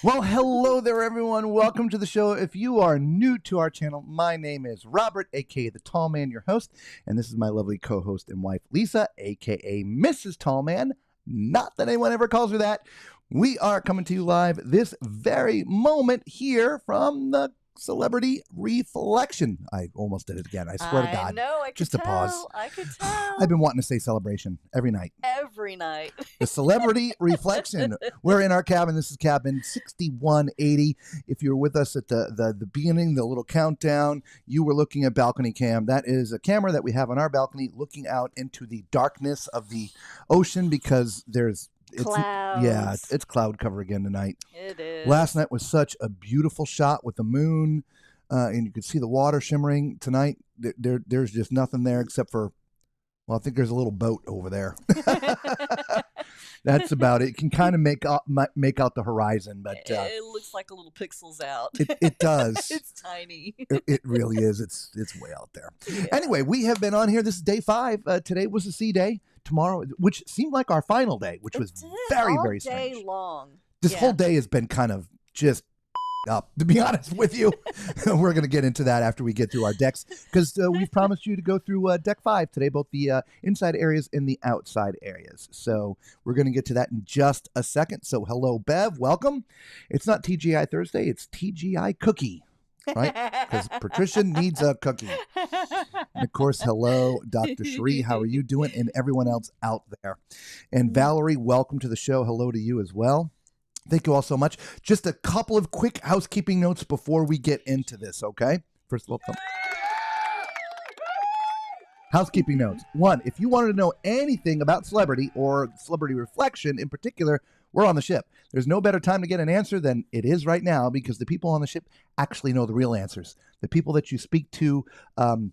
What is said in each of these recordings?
Well, hello there, everyone. Welcome to the show. If you are new to our channel, my name is Robert, a.k.a. The Tall Man, your host, and this is my lovely co-host and wife, Lisa, a.k.a. Mrs. Tall Man. Not that anyone ever calls her that. We are coming to you live this very moment here from the Celebrity Reflection. I almost did it again. I swear to God. I know. I could Just tell. a pause. I could tell. I've been wanting to say celebration every night. Every night. The Celebrity Reflection. We're in our cabin. This is cabin 6180. If you're with us at the beginning, the little countdown, you were looking at balcony cam. That is a camera that we have on our balcony looking out into the darkness of the ocean because there's Clouds. Yeah, it's cloud cover again tonight. It is. Last night was such a beautiful shot with the moon, and you could see the water shimmering. Tonight, there's just nothing there except for, well, I think there's a little boat over there. That's about it. You can kind of make out the horizon, but it looks like a little pixels out. It does. It's tiny. It really is. It's way out there. Yeah. Anyway, we have been on here. This is day 5. Today was a sea day. Tomorrow, which seemed like our final day, which was very, very strange. All day long. This whole day has been kind of just up, to be honest with you. We're going to get into that after we get through our decks, because we've promised you to go through deck 5 today, both the inside areas and the outside areas. So we're going to get to that in just a second. So hello, Bev. Welcome. It's not TGI Thursday. It's TGI Cookie. Right? Because Patricia needs a cookie. And of course, hello, Dr. Cherie. How are you doing? And everyone else out there. And Valerie, welcome to the show. Hello to you as well. Thank you all so much. Just a couple of quick housekeeping notes before we get into this, okay? First of all, housekeeping notes. 1, if you wanted to know anything about celebrity or Celebrity Reflection in particular, we're on the ship. There's no better time to get an answer than it is right now, because the people on the ship actually know the real answers. The people that you speak to on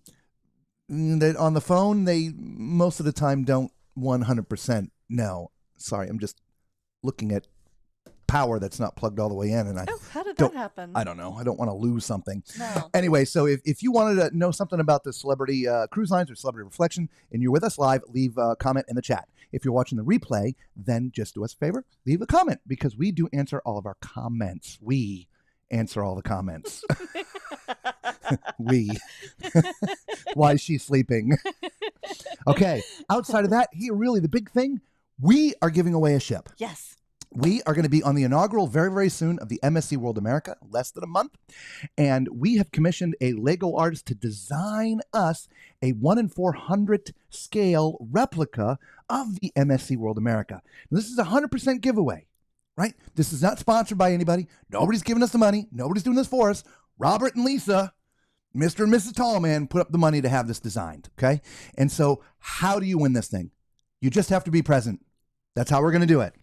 the phone, they most of the time don't 100% know. Sorry, I'm just looking at power that's not plugged all the way in, and how did that happen? I don't know. I don't want to lose something. No. Anyway, so if you wanted to know something about the Celebrity Cruise Lines or Celebrity Reflection, and you're with us live, leave a comment in the chat. If you're watching the replay, then just do us a favor, leave a comment, because we do answer all of our comments. We answer all the comments. We. Why is she sleeping? Okay. Outside of that, here, really the big thing, we are giving away a ship. Yes. We are going to be on the inaugural very, very soon of the MSC World America, less than a month. And we have commissioned a Lego artist to design us a 1 in 400 scale replica of the MSC World America. Now, this is a 100% giveaway, right? This is not sponsored by anybody. Nobody's giving us the money. Nobody's doing this for us. Robert and Lisa, Mr. and Mrs. Tallman, put up the money to have this designed, okay? And so how do you win this thing? You just have to be present. That's how we're going to do it.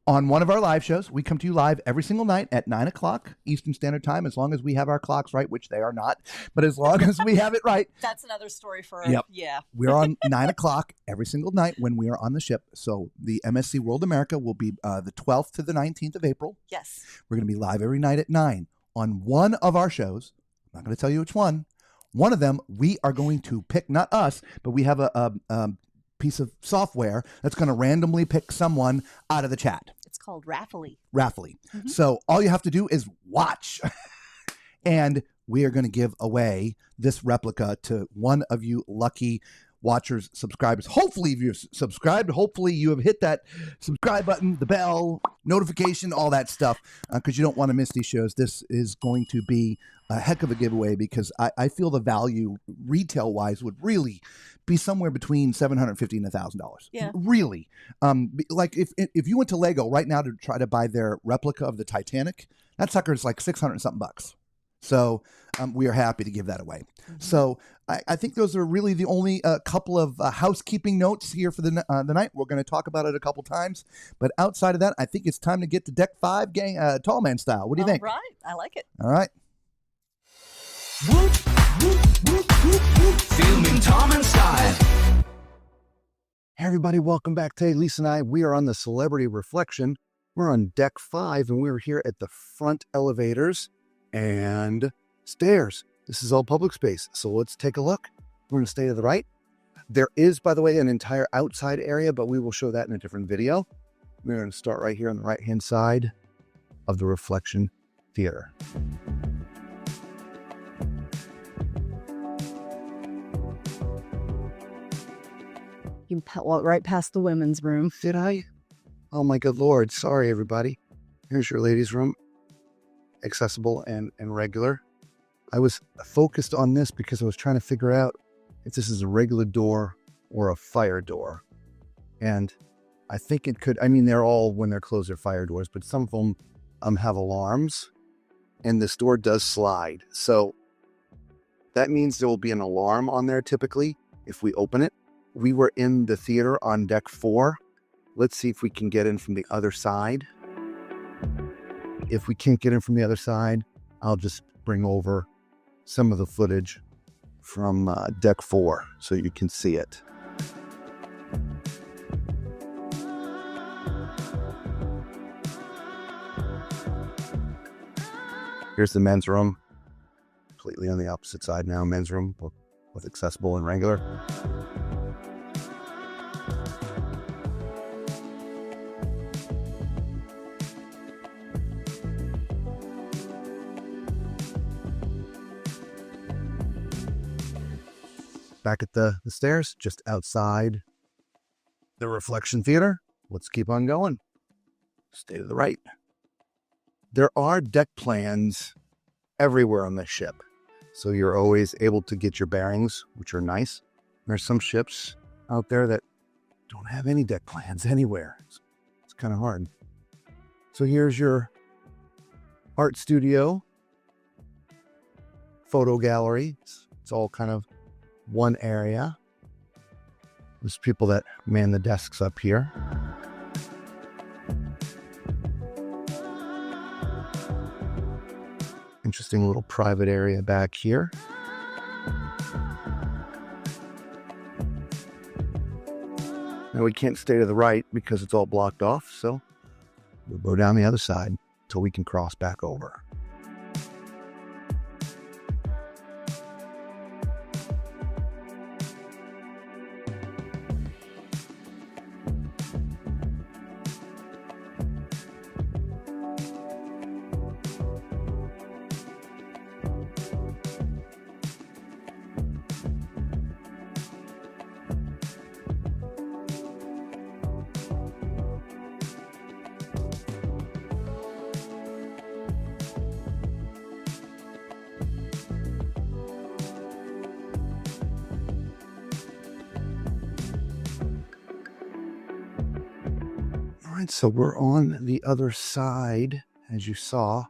On one of our live shows, we come to you live every single night at 9 o'clock Eastern Standard Time, as long as we have our clocks right, which they are not, but as long as we have it right. That's another story for Yeah. We're on 9 o'clock every single night when we are on the ship. So the MSC World America will be the 12th to the 19th of April. Yes. We're going to be live every night at 9 on one of our shows. I'm not going to tell you which one. One of them, we are going to pick, not us, but we have a piece of software that's going to randomly pick someone out of the chat. It's called Raffly. Mm-hmm. So all you have to do is watch. And we are going to give away this replica to one of you lucky watchers, subscribers. Hopefully you've subscribed. Hopefully you have hit that subscribe button, the bell, notification, all that stuff, because you don't want to miss these shows. This is going to be a heck of a giveaway, because I feel the value retail-wise would really be somewhere between $750 and $1,000. Yeah. Really. Like if you went to Lego right now to try to buy their replica of the Titanic, that sucker is like 600 and something bucks. So we are happy to give that away. Mm-hmm. So I think those are really the only couple of housekeeping notes here for the night. We're going to talk about it a couple times. But outside of that, I think it's time to get to deck 5, gang, tall man style. What do you think? All right. I like it. All right. Whoop, whoop, whoop, whoop, whoop. Filming Tom and Style. Hey everybody, welcome back. Today, Lisa and I, we are on the Celebrity Reflection. We're on deck 5, and we're here at the front elevators and stairs. This is all public space, so let's take a look. We're going to stay to the right. There is, by the way, an entire outside area, but we will show that in a different video. We're going to start right here on the right-hand side. of the Reflection Theater. You walked right past the women's room. Did I? Oh my good Lord. Sorry, everybody. Here's your ladies' room. Accessible and regular. I was focused on this because I was trying to figure out if this is a regular door or a fire door. And I think it could, I mean, they're all, when they're closed, they're fire doors, but some of them have alarms, and this door does slide. So that means there will be an alarm on there typically if we open it. We were in the theater on deck 4. Let's see if we can get in from the other side. If we can't get in from the other side, I'll just bring over some of the footage from deck 4 so you can see it. Here's the men's room, completely on the opposite side now, men's room with accessible and regular. Back at the stairs, just outside the Reflection Theater. Let's keep on going. Stay to the right. There are deck plans everywhere on this ship, so you're always able to get your bearings, which are nice. There's some ships out there that don't have any deck plans anywhere. It's kind of hard. So here's your art studio, photo gallery. It's all kind of one area. There's people that man the desks up here. Interesting little private area back here. Now we can't stay to the right because it's all blocked off, so we'll go down the other side until we can cross back over. All right, so we're on the other side, as you saw,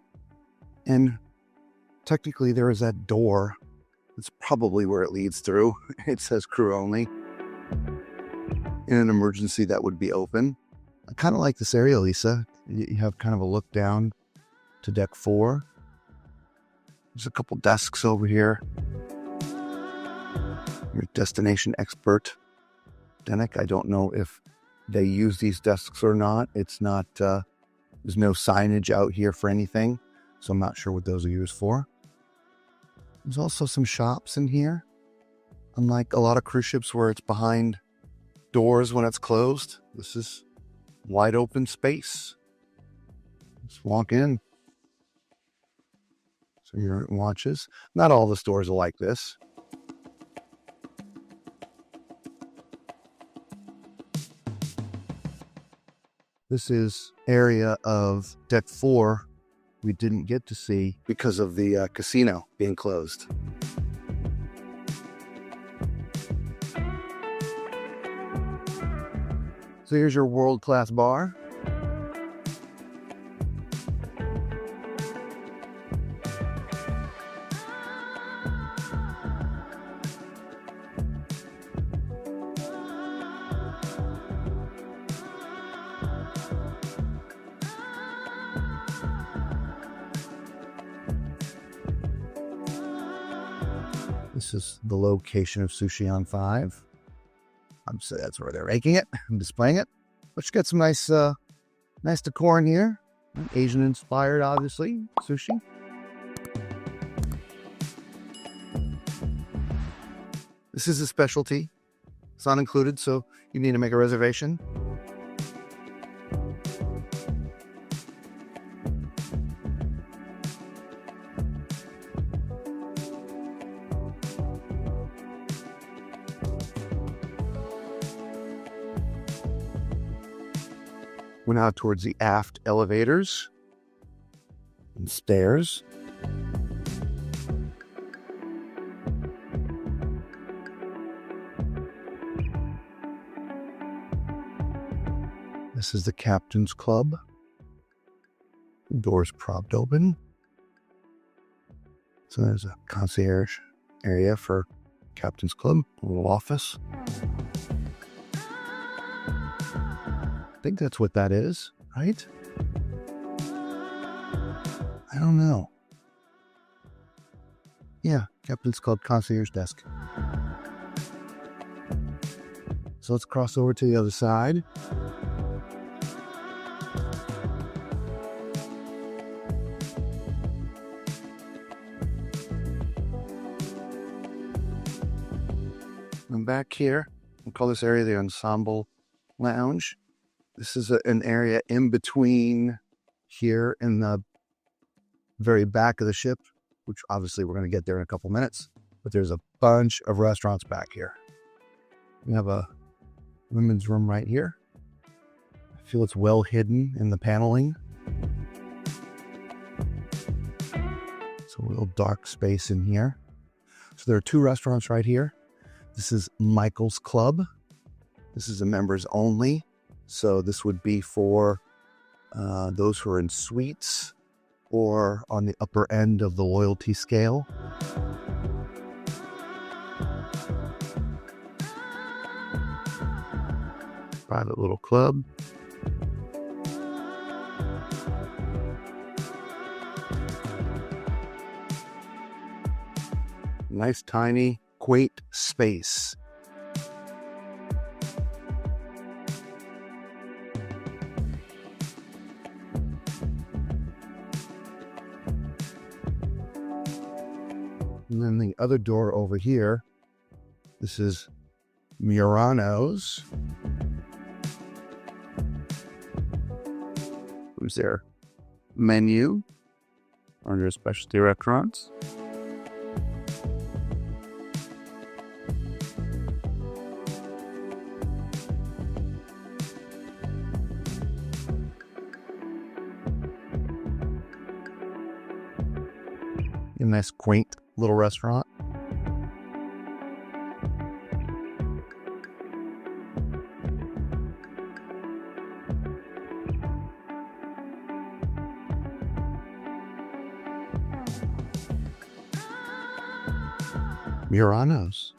and technically there is that door. That's probably where it leads through. It says crew only. In an emergency, that would be open. I kind of like this area, Lisa. You have kind of a look down to deck 4. There's a couple desks over here. Your destination expert, Denick. I don't know if they use these desks or not. It's not, there's no signage out here for anything, so I'm not sure what those are used for. There's also some shops in here. Unlike a lot of cruise ships where it's behind doors when it's closed, this is wide open space. Just walk in. So your watches. Not all the stores are like this. This is area of deck 4 we didn't get to see because of the casino being closed. So here's your world-class bar. This is the location of Sushi on 5. So that's where they're making it and displaying it. But you got some nice decor in here. Asian inspired, obviously. Sushi. This is a specialty. It's not included, so you need to make a reservation. Went out towards the aft elevators and stairs. This is the Captain's Club. Doors propped open. So there's a concierge area for Captain's Club, a little office. I think that's what that is, right? I don't know. Yeah, Captain's Club concierge desk. So let's cross over to the other side. I'm back here. We'll call this area the Ensemble Lounge. This is an area in between here and the very back of the ship, which obviously we're going to get there in a couple minutes. But there's a bunch of restaurants back here. We have a women's room right here. I feel it's well hidden in the paneling. It's a real dark space in here. So there are two restaurants right here. This is Michael's Club. This is a members only. So this would be for those who are in suites or on the upper end of the loyalty scale. Private little club. Nice, tiny, quaint space. And then the other door over here, this is Murano's. Who's their menu under specialty restaurants. A nice quaint little restaurant. Murano's.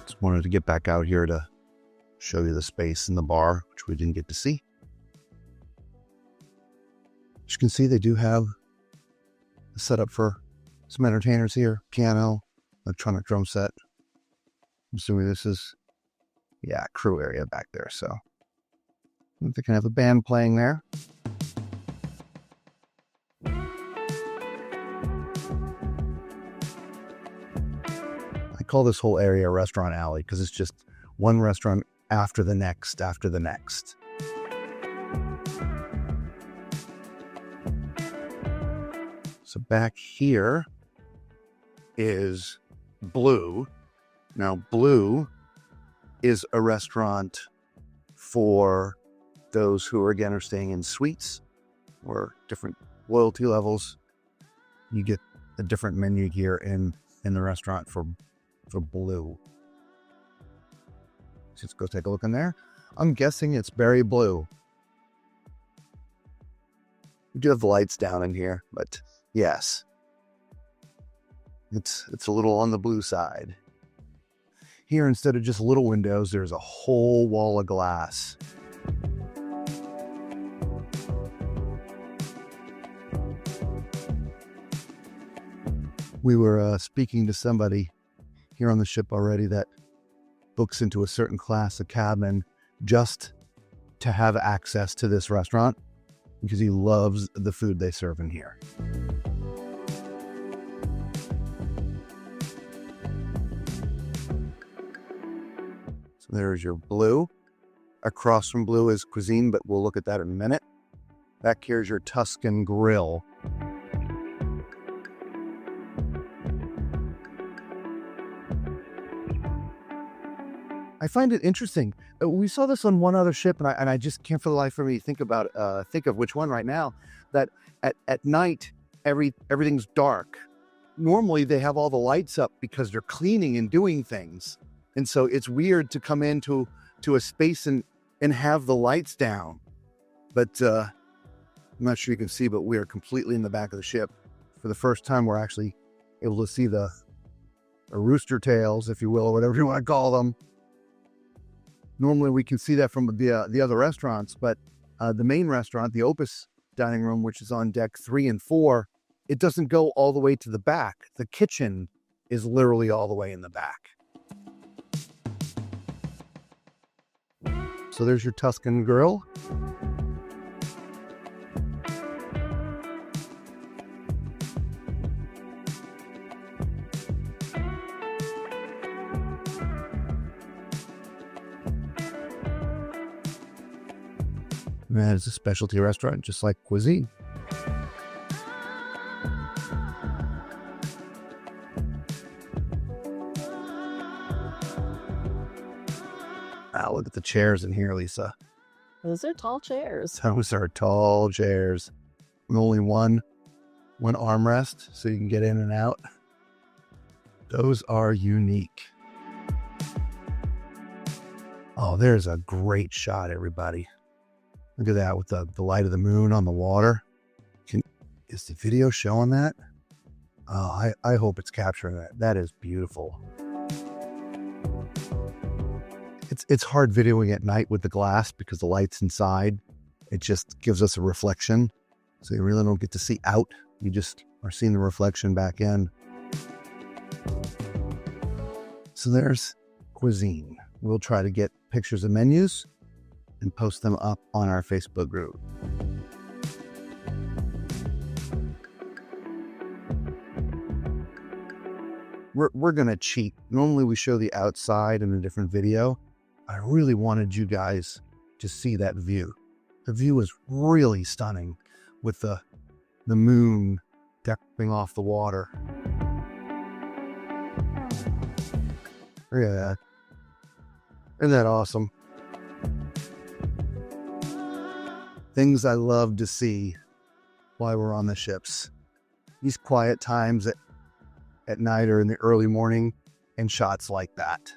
Just wanted to get back out here to show you the space in the bar, which we didn't get to see. As you can see, they do have a setup for some entertainers here. Piano, electronic drum set. I'm assuming this is, crew area back there. So they can have a band playing there. I call this whole area a restaurant alley because it's just one restaurant after the next, after the next. So back here is Blue. Now, Blue is a restaurant for those who are staying in suites or different loyalty levels. You get a different menu here in the restaurant for Blue. So let's go take a look in there. I'm guessing it's Berry Blue. We do have the lights down in here, but yes. It's a little on the blue side. Here, instead of just little windows, there's a whole wall of glass. We were speaking to somebody here on the ship already that books into a certain class of cabin just to have access to this restaurant because he loves the food they serve in here. There's your Blue. Across from blue is cuisine, but we'll look at that in a minute. Back here's your Tuscan grill. I find it interesting. We saw this on one other ship, and I just can't for the life of me think of which one right now. That at night everything's dark. Normally they have all the lights up because they're cleaning and doing things, and so it's weird to come into a space and have the lights down. But I'm not sure you can see, but we are completely in the back of the ship. For the first time, we're actually able to see the rooster tails, if you will, or whatever you want to call them. Normally we can see that from the other restaurants, but the main restaurant, the Opus dining room, which is on deck 3 and 4, it doesn't go all the way to the back. The kitchen is literally all the way in the back. So there's your Tuscan grill. That is a specialty restaurant, just like cuisine. Wow, look at the chairs in here, Lisa. Those are tall chairs. Those are tall chairs. With only one armrest, so you can get in and out. Those are unique. Oh, there's a great shot, everybody. Look at that with the light of the moon on the water. Is the video showing that? Oh, I hope it's capturing that. That is beautiful. It's hard videoing at night with the glass because the light's inside. It just gives us a reflection. So you really don't get to see out. You just are seeing the reflection back in. So there's cuisine. We'll try to get pictures of menus and post them up on our Facebook group. We're gonna cheat. Normally we show the outside in a different video. I really wanted you guys to see that view. The view is really stunning with the moon decking off the water. Look at that. Isn't that awesome? Things I love to see while we're on the ships. These quiet times at night or in the early morning, and shots like that.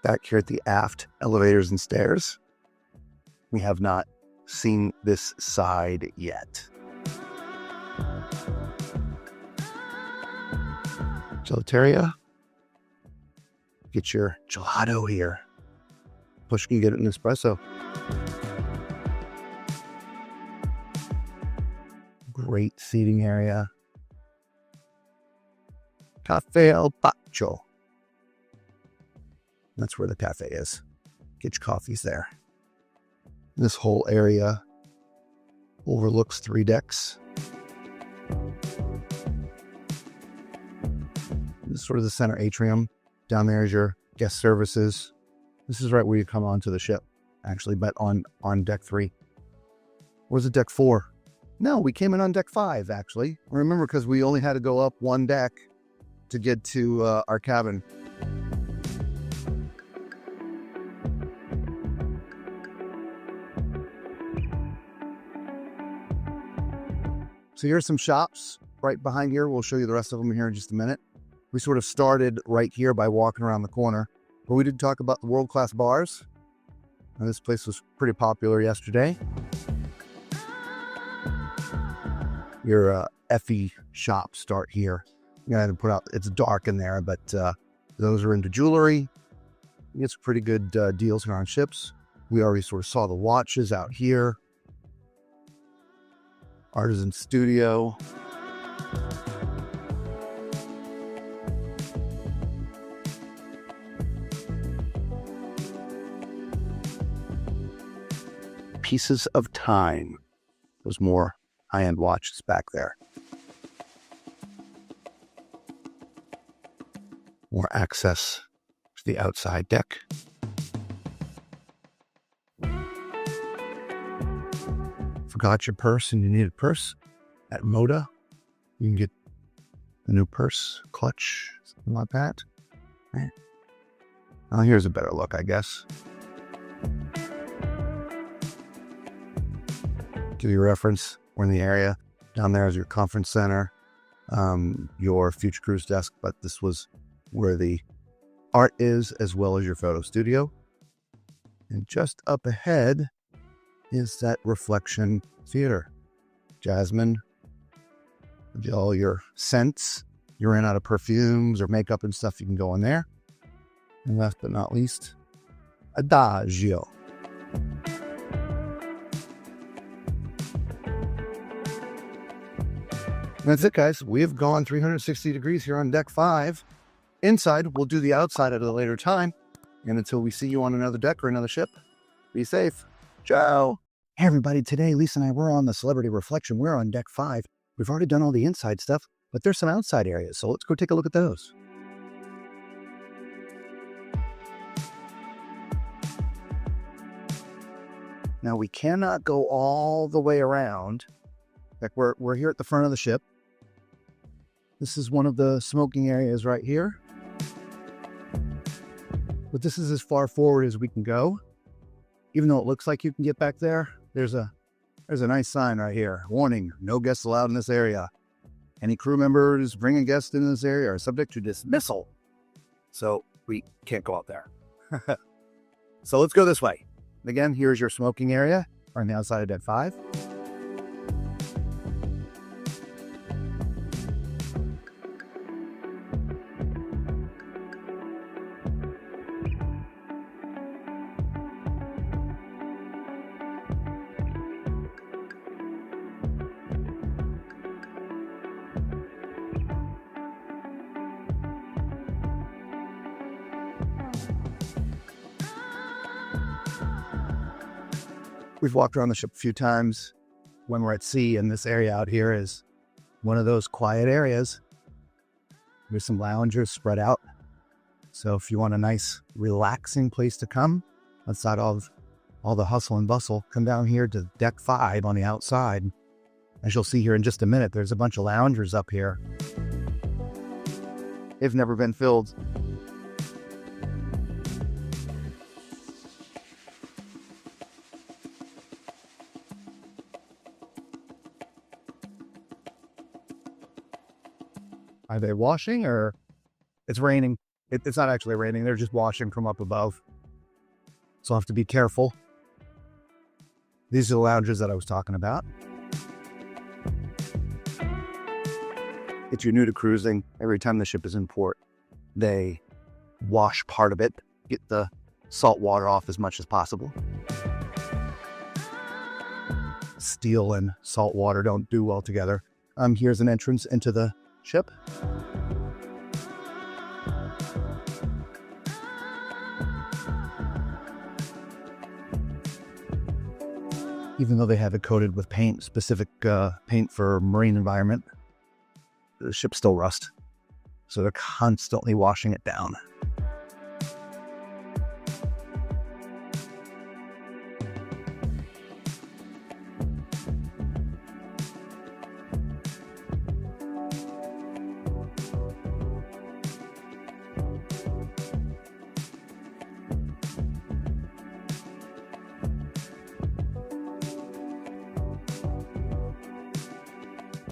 Back here at the aft elevators and stairs, we have not seen this side yet. Gelateria. Get your gelato here. Plus you can get it in espresso. Great seating area. Cafe al Pacho. That's where the cafe is. Get your coffees there. This whole area overlooks 3 decks. This is sort of the center atrium. Down there is your guest services. This is right where you come onto the ship, actually, but on deck 3. Where's the deck 4? No, we came in on deck 5, actually. Remember, because we only had to go up 1 deck to get to our cabin. So here's some shops right behind here. We'll show you the rest of them here in just a minute. We sort of started right here by walking around the corner. But we did talk about the world-class bars. And this place was pretty popular yesterday. Your Effie shops start here. You gotta put out, it's dark in there, but those are into jewelry. You get some pretty good deals here on ships. We already sort of saw the watches out here. Artisan studio. Pieces of Time. Those more high-end watches back there. More access to the outside deck. Forgot your purse and you need a purse? At Moda, you can get a new purse, clutch, something like that. Well, here's a better look, I guess. Give you a reference, we're in the area. Down there is your conference center, your future cruise desk, but this was where the art is, as well as your photo studio. And just up ahead is that Reflection Theater. Jasmine, with all your scents. You ran out of perfumes or makeup and stuff, you can go in there. And last but not least, Adagio. And that's it, guys. We have gone 360 degrees here on deck 5. Inside, we'll do the outside at a later time. And until we see you on another deck or another ship, be safe. Ciao. Hey, everybody. Today, Lisa and I, we're on the Celebrity Reflection. We're on deck 5. We've already done all the inside stuff, but there's some outside areas. So let's go take a look at those. Now, we cannot go all the way around. Like we're here at the front of the ship. This is one of the smoking areas right here. But this is as far forward as we can go. Even though it looks like you can get back there, there's a nice sign right here. Warning, no guests allowed in this area. Any crew members bringing guests into this area are subject to dismissal. So we can't go out there. So let's go this way. Again, here's your smoking area on the outside of deck 5. We've walked around the ship a few times when we're at sea, and this area out here is one of those quiet areas. There's some loungers spread out. So if you want a nice, relaxing place to come, outside of all the hustle and bustle, come down here to deck 5 on the outside. As you'll see here in just a minute, there's a bunch of loungers up here. They've never been filled. Are they washing or it's raining? It's not actually raining. They're just washing from up above. So I'll have to be careful. These are the lounges that I was talking about. If you're new to cruising, every time the ship is in port, they wash part of it, get the salt water off as much as possible. Steel and salt water don't do well together. Here's an entrance into the ship. Even though they have it coated with paint, specific paint for marine environment, the ships still rust. So they're constantly washing it down.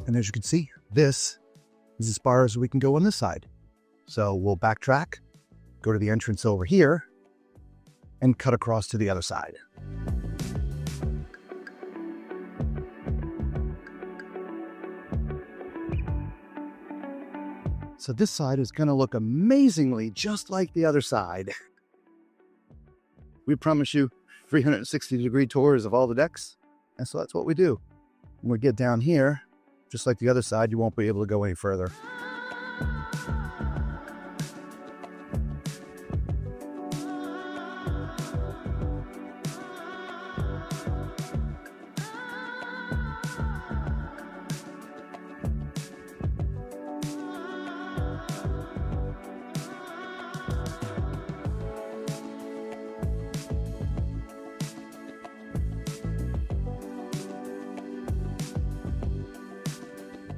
And as you can see, this is as far as we can go on this side. So we'll backtrack go to the entrance over here, and cut across to the other side. So this side is going to look amazingly just like the other side. We promise you 360-degree tours of all the decks, and so that's what we do. When we get down here, just like the other side, you won't be able to go any further.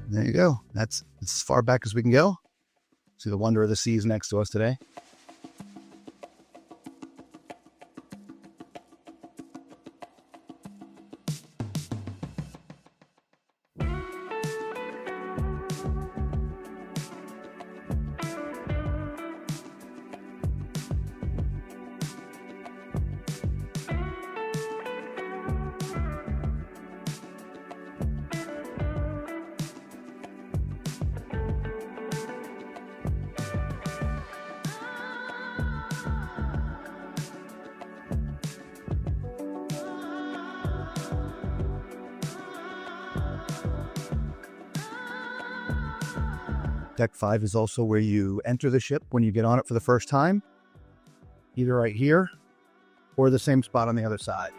There you go. That's as far back as we can go. See the wonder of the seas next to us today. Deck 5 is also where you enter the ship when you get on it for the first time, either right here or the same spot on the other side.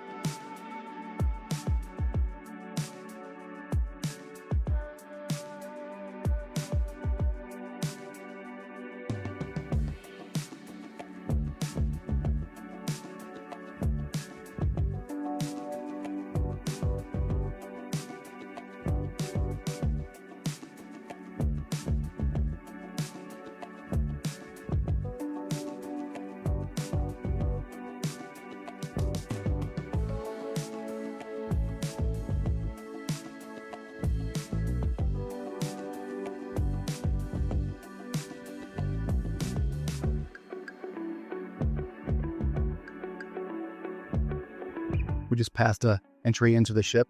We just passed a entry into the ship.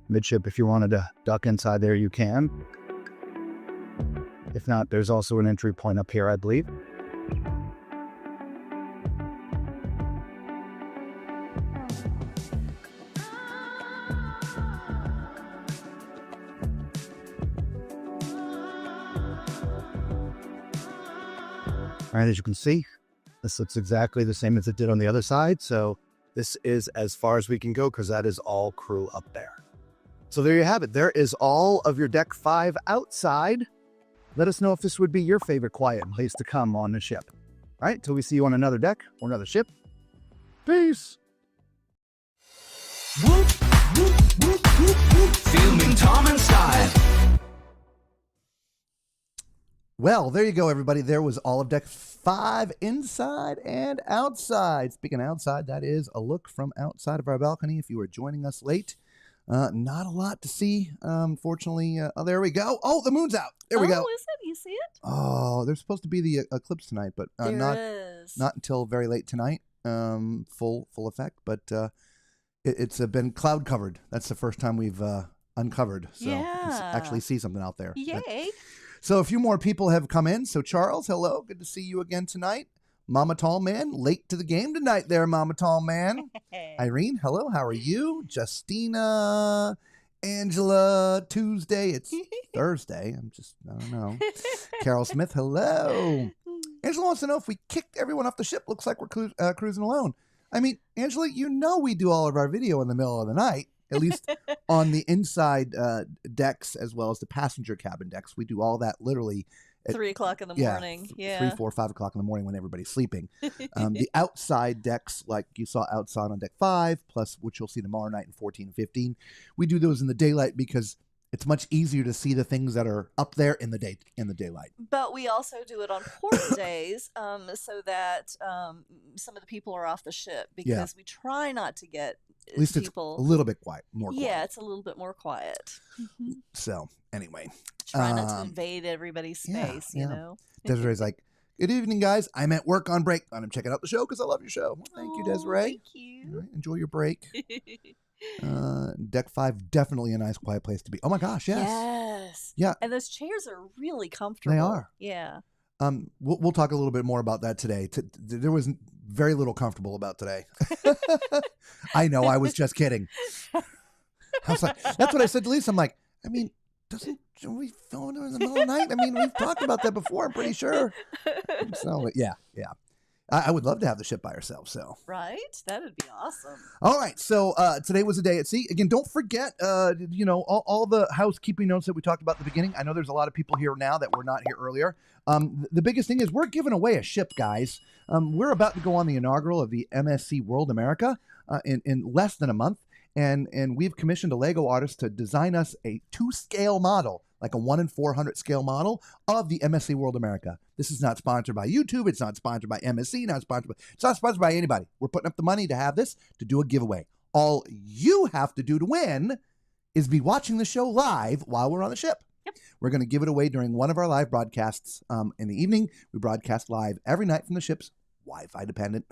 Midship, if you wanted to duck inside there, you can. If not, there's also an entry point up here, I believe. All right, as you can see, this looks exactly the same as it did on the other side. So this is as far as we can go because that is all crew up there. So there you have it. There is all of your Deck 5 outside. Let us know if this would be your favorite quiet place to come on the ship. All right, till we see you on another deck or another ship. Peace. Whoop, whoop, whoop, whoop, whoop. Filming Tom and Style. Well, there you go, everybody. There was all of Deck 5 inside and outside. Speaking of outside, that is a look from outside of our balcony. If you are joining us late, not a lot to see, unfortunately. Oh, there we go. Oh, the moon's out. There we go. Oh, is it? You see it? Oh, there's supposed to be the eclipse tonight, but not until very late tonight. Full effect, but it's been cloud covered. That's the first time we've uncovered, so you can actually see something out there. Yay. So a few more people have come in. So Charles, hello. Good to see you again tonight. Mama Tall Man, late to the game tonight there, Mama Tall Man. Irene, hello. How are you? Justina, Angela, Tuesday. It's Thursday. I don't know. Carol Smith, hello. Angela wants to know if we kicked everyone off the ship. Looks like we're cruising alone. I mean, Angela, you know we do all of our video in the middle of the night. At least on the inside decks as well as the passenger cabin decks. We do all that literally at 3 o'clock in the morning. Yeah. 3, 4, 5 o'clock in the morning when everybody's sleeping. The outside decks, like you saw outside on Deck 5, plus which you'll see tomorrow night in 14 and 15, we do those in the daylight because it's much easier to see the things that are up there in the daylight. But we also do it on port days so that some of the people are off the ship because we try not to get at least people. It's a little bit more quiet. Yeah, it's a little bit more quiet. So, anyway. Try not to invade everybody's space, you know? Desiree's like, Good evening, guys. I'm at work on break, and I'm checking out the show because I love your show. Well, thank you, Desiree. Thank you. All right, enjoy your break. Deck 5, definitely a nice, quiet place to be. Oh my gosh, yes. Yes. Yeah. And those chairs are really comfortable. They are. Yeah. We'll talk a little bit more about that today. There was very little comfortable about today. I know, I was just kidding. I was like, that's what I said to Lisa. I'm like, I mean, don't we film it in the middle of the night? I mean, we've talked about that before, I'm pretty sure. So, yeah. I would love to have the ship by ourselves. So Right? That would be awesome. All right. So today was a day at sea. Again, don't forget, all the housekeeping notes that we talked about at the beginning. I know there's a lot of people here now that were not here earlier. The biggest thing is we're giving away a ship, guys. We're about to go on the inaugural of the MSC World America in less than a month. And we've commissioned a Lego artist to design us a 2-scale model, like a 1 in 400 scale model of the MSC World America. This is not sponsored by YouTube. It's not sponsored by MSC. It's not sponsored by anybody. We're putting up the money to have this, to do a giveaway. All you have to do to win is be watching the show live while we're on the ship. Yep. We're going to give it away during one of our live broadcasts in the evening. We broadcast live every night from the ship's Wi-Fi dependent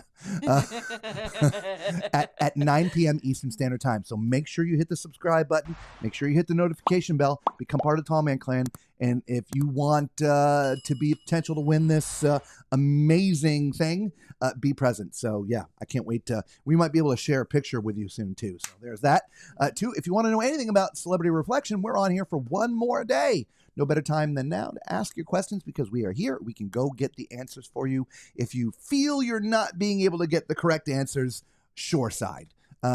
at 9 p.m. Eastern Standard Time. So make sure you hit the subscribe button. Make sure you hit the notification bell. Become part of the Tall Man Clan. And if you want to be potential to win this amazing thing, be present. So yeah, I can't wait. We might be able to share a picture with you soon too. So there's that. Too, if you want to know anything about Celebrity Reflection, we're on here for one more day. No better time than now to ask your questions because we are here. We can go get the answers for you. If you feel you're not being able to get the correct answers, shore side.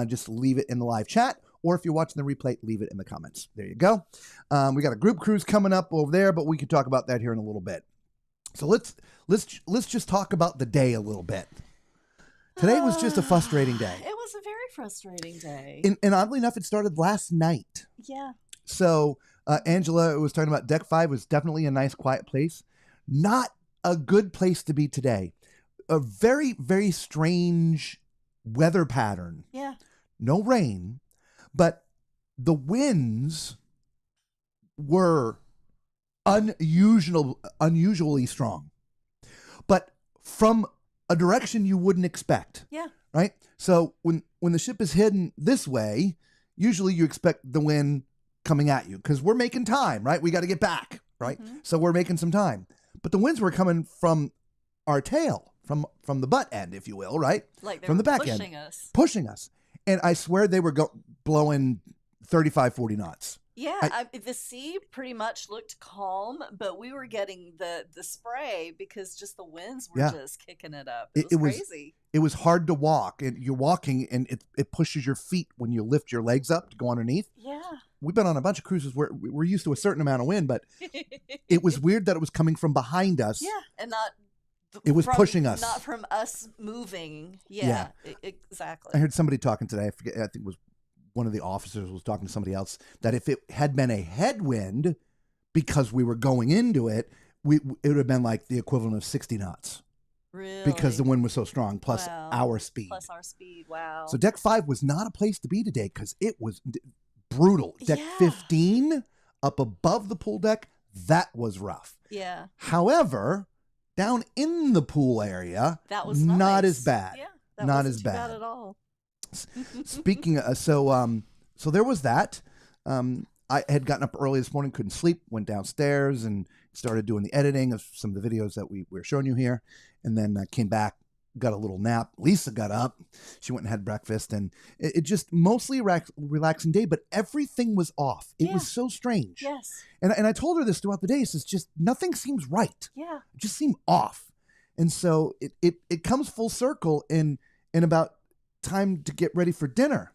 Just leave it in the live chat. Or if you're watching the replay, leave it in the comments. There you go. We got a group cruise coming up over there, but we can talk about that here in a little bit. So let's just talk about the day a little bit. Today was just a frustrating day. It was a very frustrating day. And oddly enough, it started last night. Yeah. So Angela was talking about Deck 5 was definitely a nice, quiet place. Not a good place to be today. A very, very strange weather pattern. Yeah. No rain, but the winds were unusually strong, but from a direction you wouldn't expect. Yeah. Right? So when the ship is hidden this way, usually you expect the wind coming at you because we're making time, right? We got to get back, right? Mm-hmm. So we're making some time. But the winds were coming from our tail, from the butt end, if you will, right? Like they from were the back pushing end, us. pushing us. And I swear they were blowing 35, 40 knots. Yeah, the sea pretty much looked calm, but we were getting the spray because just the winds were just kicking it up. It was crazy. It was hard to walk, and you're walking, and it pushes your feet when you lift your legs up to go underneath. Yeah. We've been on a bunch of cruises where we're used to a certain amount of wind, but it was weird that it was coming from behind us. Yeah, and not. It was pushing us. Not from us moving. Yeah. Exactly. I heard somebody talking today. I forget. I think it was one of the officers was talking to somebody else that if it had been a headwind because we were going into it, it would have been like the equivalent of 60 knots. Really? Because the wind was so strong, plus our speed. Wow. So Deck 5 was not a place to be today because it was brutal. Deck 15 up above the pool deck, that was rough. Yeah. However, down in the pool area, that was not nice. as bad. Yeah, that not wasn't as too bad at all. Speaking of, so there was that. I had gotten up early this morning, couldn't sleep, went downstairs and started doing the editing of some of the videos that we were showing you here. And then came back, got a little nap. Lisa got up. She went and had breakfast. And it just mostly relaxing day, but everything was off. It was so strange. Yes. And I told her this throughout the day. It's just nothing seems right. Yeah. It just seemed off. And so it comes full circle in about time to get ready for dinner.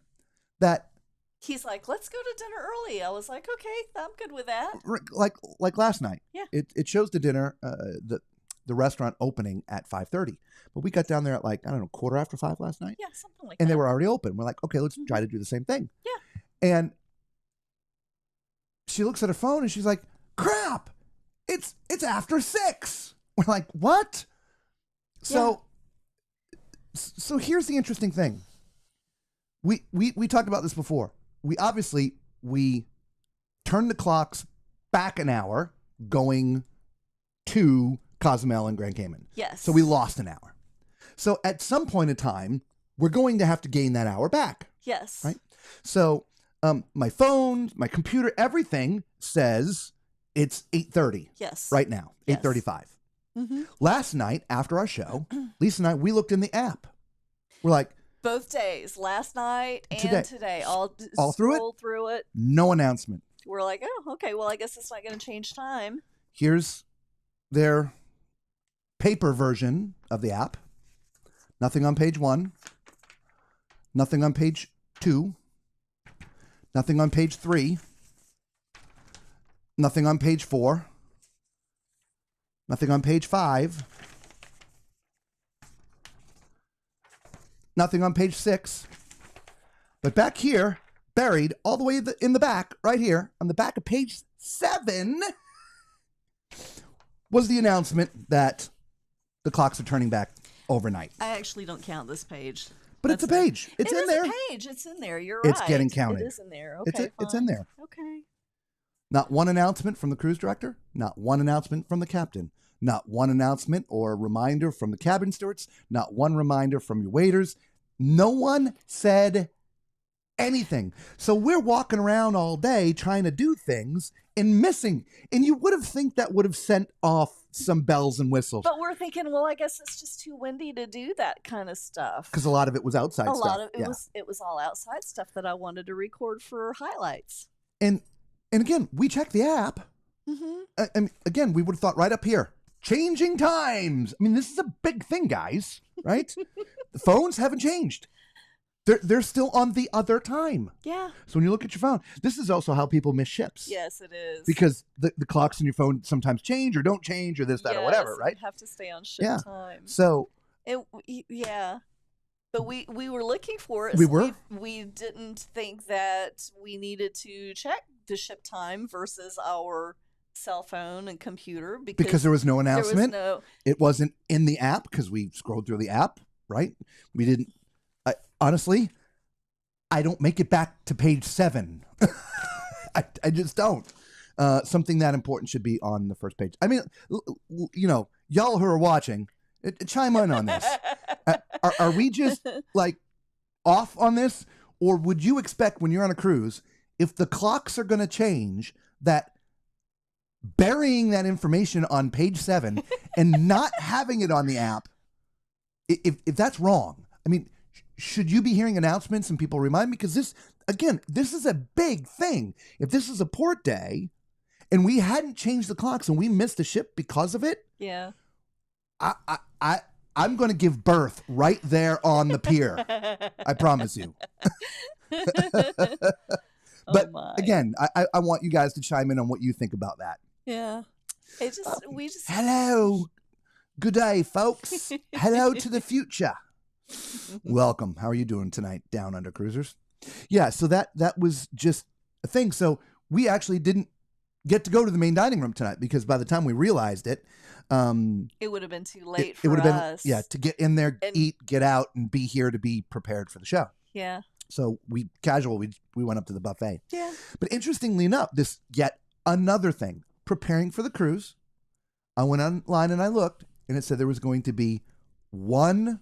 That he's like, let's go to dinner early. I was like, okay, I'm good with that. Like last night. Yeah. It shows the dinner, the restaurant opening at 5:30, but we got down there at 5:15 last night. Yeah, something like that. And they were already open. We're like, okay, let's try to do the same thing. Yeah. And she looks at her phone and she's like, crap, it's after 6. We're like, what? So here's the interesting thing. We talked about this before. We turned the clocks back an hour going to Cozumel and Grand Cayman. Yes. So we lost an hour. So at some point in time, we're going to have to gain that hour back. Yes. Right? So my phone, my computer, everything says it's 8:30. Yes. Right now, Yes. 8:35. Mm-hmm. Last night, after our show, Lisa and I, we looked in the app. We're like, both days, last night and today, all through it? scrolled through it. No announcement. We're like, oh, okay, well, I guess it's not going to change time. Here's their paper version of the app. Nothing on page 1. Nothing on page 2. Nothing on page 3. Nothing on page 4. Nothing on page 5. Nothing on page 6. But back here, buried all the way in the back, right here, on the back of page 7, was the announcement that the clocks are turning back overnight. I actually don't count this page. But it's a page. It's in there. It's a page. It's in there. You're right. It's getting counted. It is in there. Okay, It's in there. Okay. Not one announcement from the cruise director. Not one announcement from the captain. Not one announcement or reminder from the cabin stewards. Not one reminder from your waiters. No one said anything. So we're walking around all day trying to do things and missing. And you would have think that would have sent off some bells and whistles. But we're thinking, well, I guess it's just too windy to do that kind of stuff. Because a lot of it was outside A stuff. lot of it was all outside stuff that I wanted to record for highlights. And again, we checked the app. Mm-hmm. And again, we would have thought right up here, changing times. I mean, this is a big thing, guys, right? The phones haven't changed. They're still on the other time. Yeah. So when you look at your phone, this is also how people miss ships. Yes, it is. Because the clocks in your phone sometimes change or don't change or this, that, or whatever, right? You have to stay on ship time. So yeah. But we were looking for it. We so were. We didn't think that we needed to check the ship time versus our cell phone and computer because there was no announcement. There was no. It wasn't in the app because we scrolled through the app, right? We didn't. Honestly, I don't make it back to page 7. I just don't. Something that important should be on the first page. I mean, y'all who are watching, chime in on this. Are we just like off on this? Or would you expect when you're on a cruise, if the clocks are going to change, that burying that information on page 7 and not having it on the app, if that's wrong? I mean, should you be hearing announcements and people remind me? Because this is a big thing. If this is a port day and we hadn't changed the clocks and we missed a ship because of it, yeah, I'm going to give birth right there on the pier. I promise you. But again, I want you guys to chime in on what you think about that. Yeah. Hello. Good day, folks. Hello to the future. Welcome. How are you doing tonight, Down Under Cruisers? Yeah, so that was just a thing. So we actually didn't get to go to the main dining room tonight because by the time we realized it, it would have been too late for it would have us. been, to get in there, eat, get out, and be here to be prepared for the show. Yeah. So we went up to the buffet. Yeah. But interestingly enough, this yet another thing, preparing for the cruise, I went online and I looked, and it said there was going to be one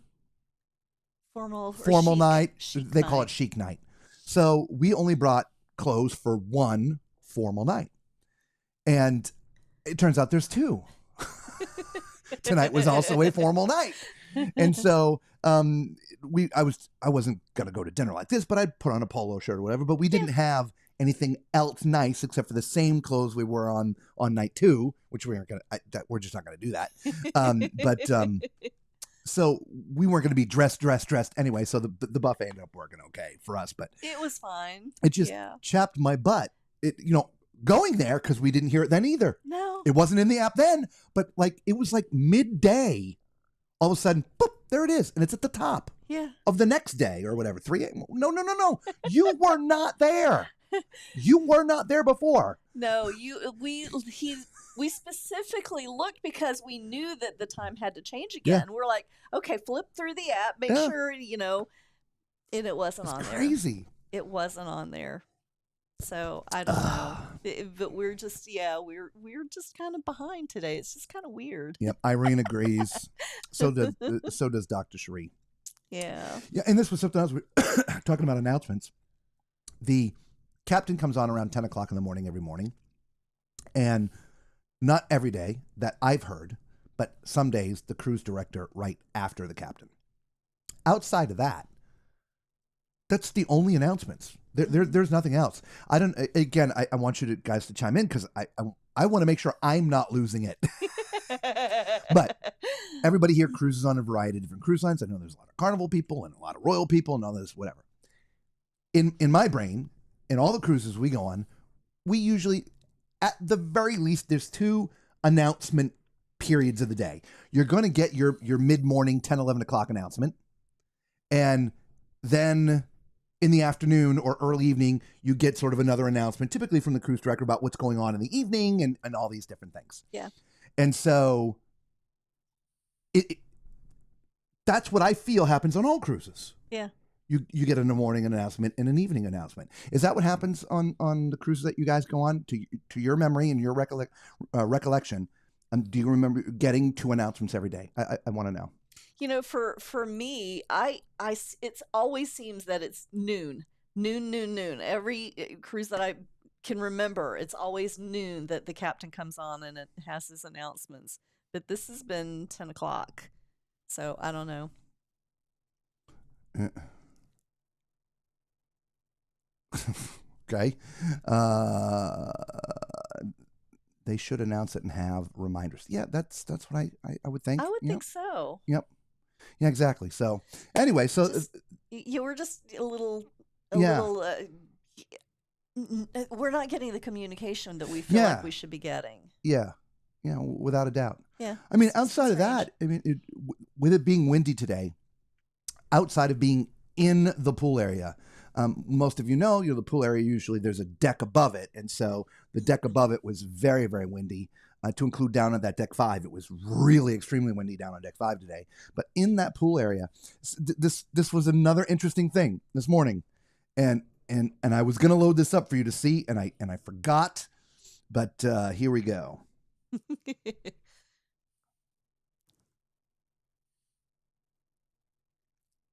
formal night. They call it chic night. So we only brought clothes for one formal night. And it turns out there's 2. Tonight was also a formal night. And so I wasn't going to go to dinner like this, but I'd put on a polo shirt or whatever, but we didn't have anything else nice except for the same clothes we were on night 2, which we're just not going to do that. So we weren't going to be dressed anyway. So the buffet ended up working okay for us, but it was fine. It just chapped my butt. Going there because we didn't hear it then either. No, it wasn't in the app then, but it was like midday. All of a sudden, boop, there it is, and it's at the top. Yeah. Of the next day or whatever. 3 a.m. No. You were not there. You were not there before. No, we specifically looked because we knew that the time had to change again. Yeah. We're like, okay, flip through the app, make sure, and it wasn't on there. Crazy. It wasn't on there. So I don't know. But we're just we're just kind of behind today. It's just kind of weird. Yep, Irene agrees. So does Dr. Cherie. Yeah. Yeah, and this was something else. We're talking about announcements. The captain comes on around 10 o'clock in the morning every morning. And not every day that I've heard, but some days the cruise director right after the captain. Outside of that, that's the only announcements. There's nothing else. I want you guys to chime in because I want to make sure I'm not losing it. But everybody here cruises on a variety of different cruise lines. I know there's a lot of Carnival people and a lot of Royal people and all this, whatever. In my brain, in all the cruises we go on, we usually, at the very least, there's 2 announcement periods of the day. You're going to get your mid-morning 10, 11 o'clock announcement. And then in the afternoon or early evening, you get sort of another announcement, typically from the cruise director about what's going on in the evening and all these different things. Yeah. And so that's what I feel happens on all cruises. Yeah. You get in the morning announcement and an evening announcement. Is that what happens on the cruises that you guys go on? To your memory and your recollection, do you remember getting 2 announcements every day? I want to know. You know, for me, it always seems that it's noon. Every cruise that I can remember, it's always noon that the captain comes on and it has his announcements. But this has been 10 o'clock, so I don't know. Okay. They should announce it and have reminders. Yeah, that's what I would think. I would think so. Yep. Yeah, exactly. So anyway, you were just a little. We're not getting the communication that we feel like we should be getting. Yeah. Yeah, without a doubt. Yeah. I mean, outside of that, I mean, with it being windy today, outside of being in the pool area, most of you know, the pool area, usually there's a deck above it. And so the deck above it was very, very windy. To include down at that deck 5, it was really extremely windy down on deck 5 today. But in that pool area, this was another interesting thing this morning. And I was going to load this up for you to see, and I forgot. But here we go.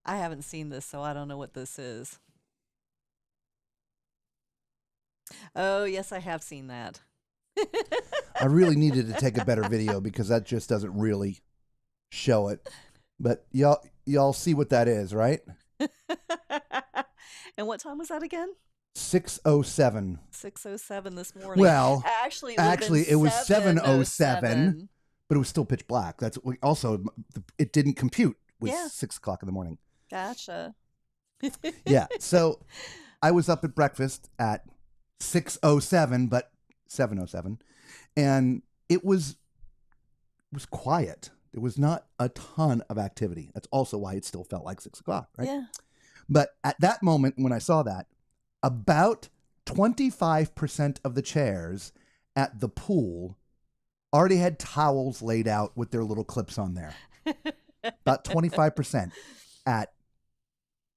I haven't seen this, so I don't know what this is. Oh, yes, I have seen that. I really needed to take a better video because that just doesn't really show it. But y'all see what that is, right? And what time was that again? 6:07. 6:07 this morning. Well, actually, it was 7:07, but it was still pitch black. That's also, it didn't compute with 6 o'clock in the morning. Gotcha. Yeah. So I was up at breakfast at 6:07, but 7:07, and it was quiet. There was not a ton of activity. That's also why it still felt like 6 o'clock, right? Yeah. But at that moment, when I saw that, about 25% of the chairs at the pool already had towels laid out with their little clips on there. About 25% at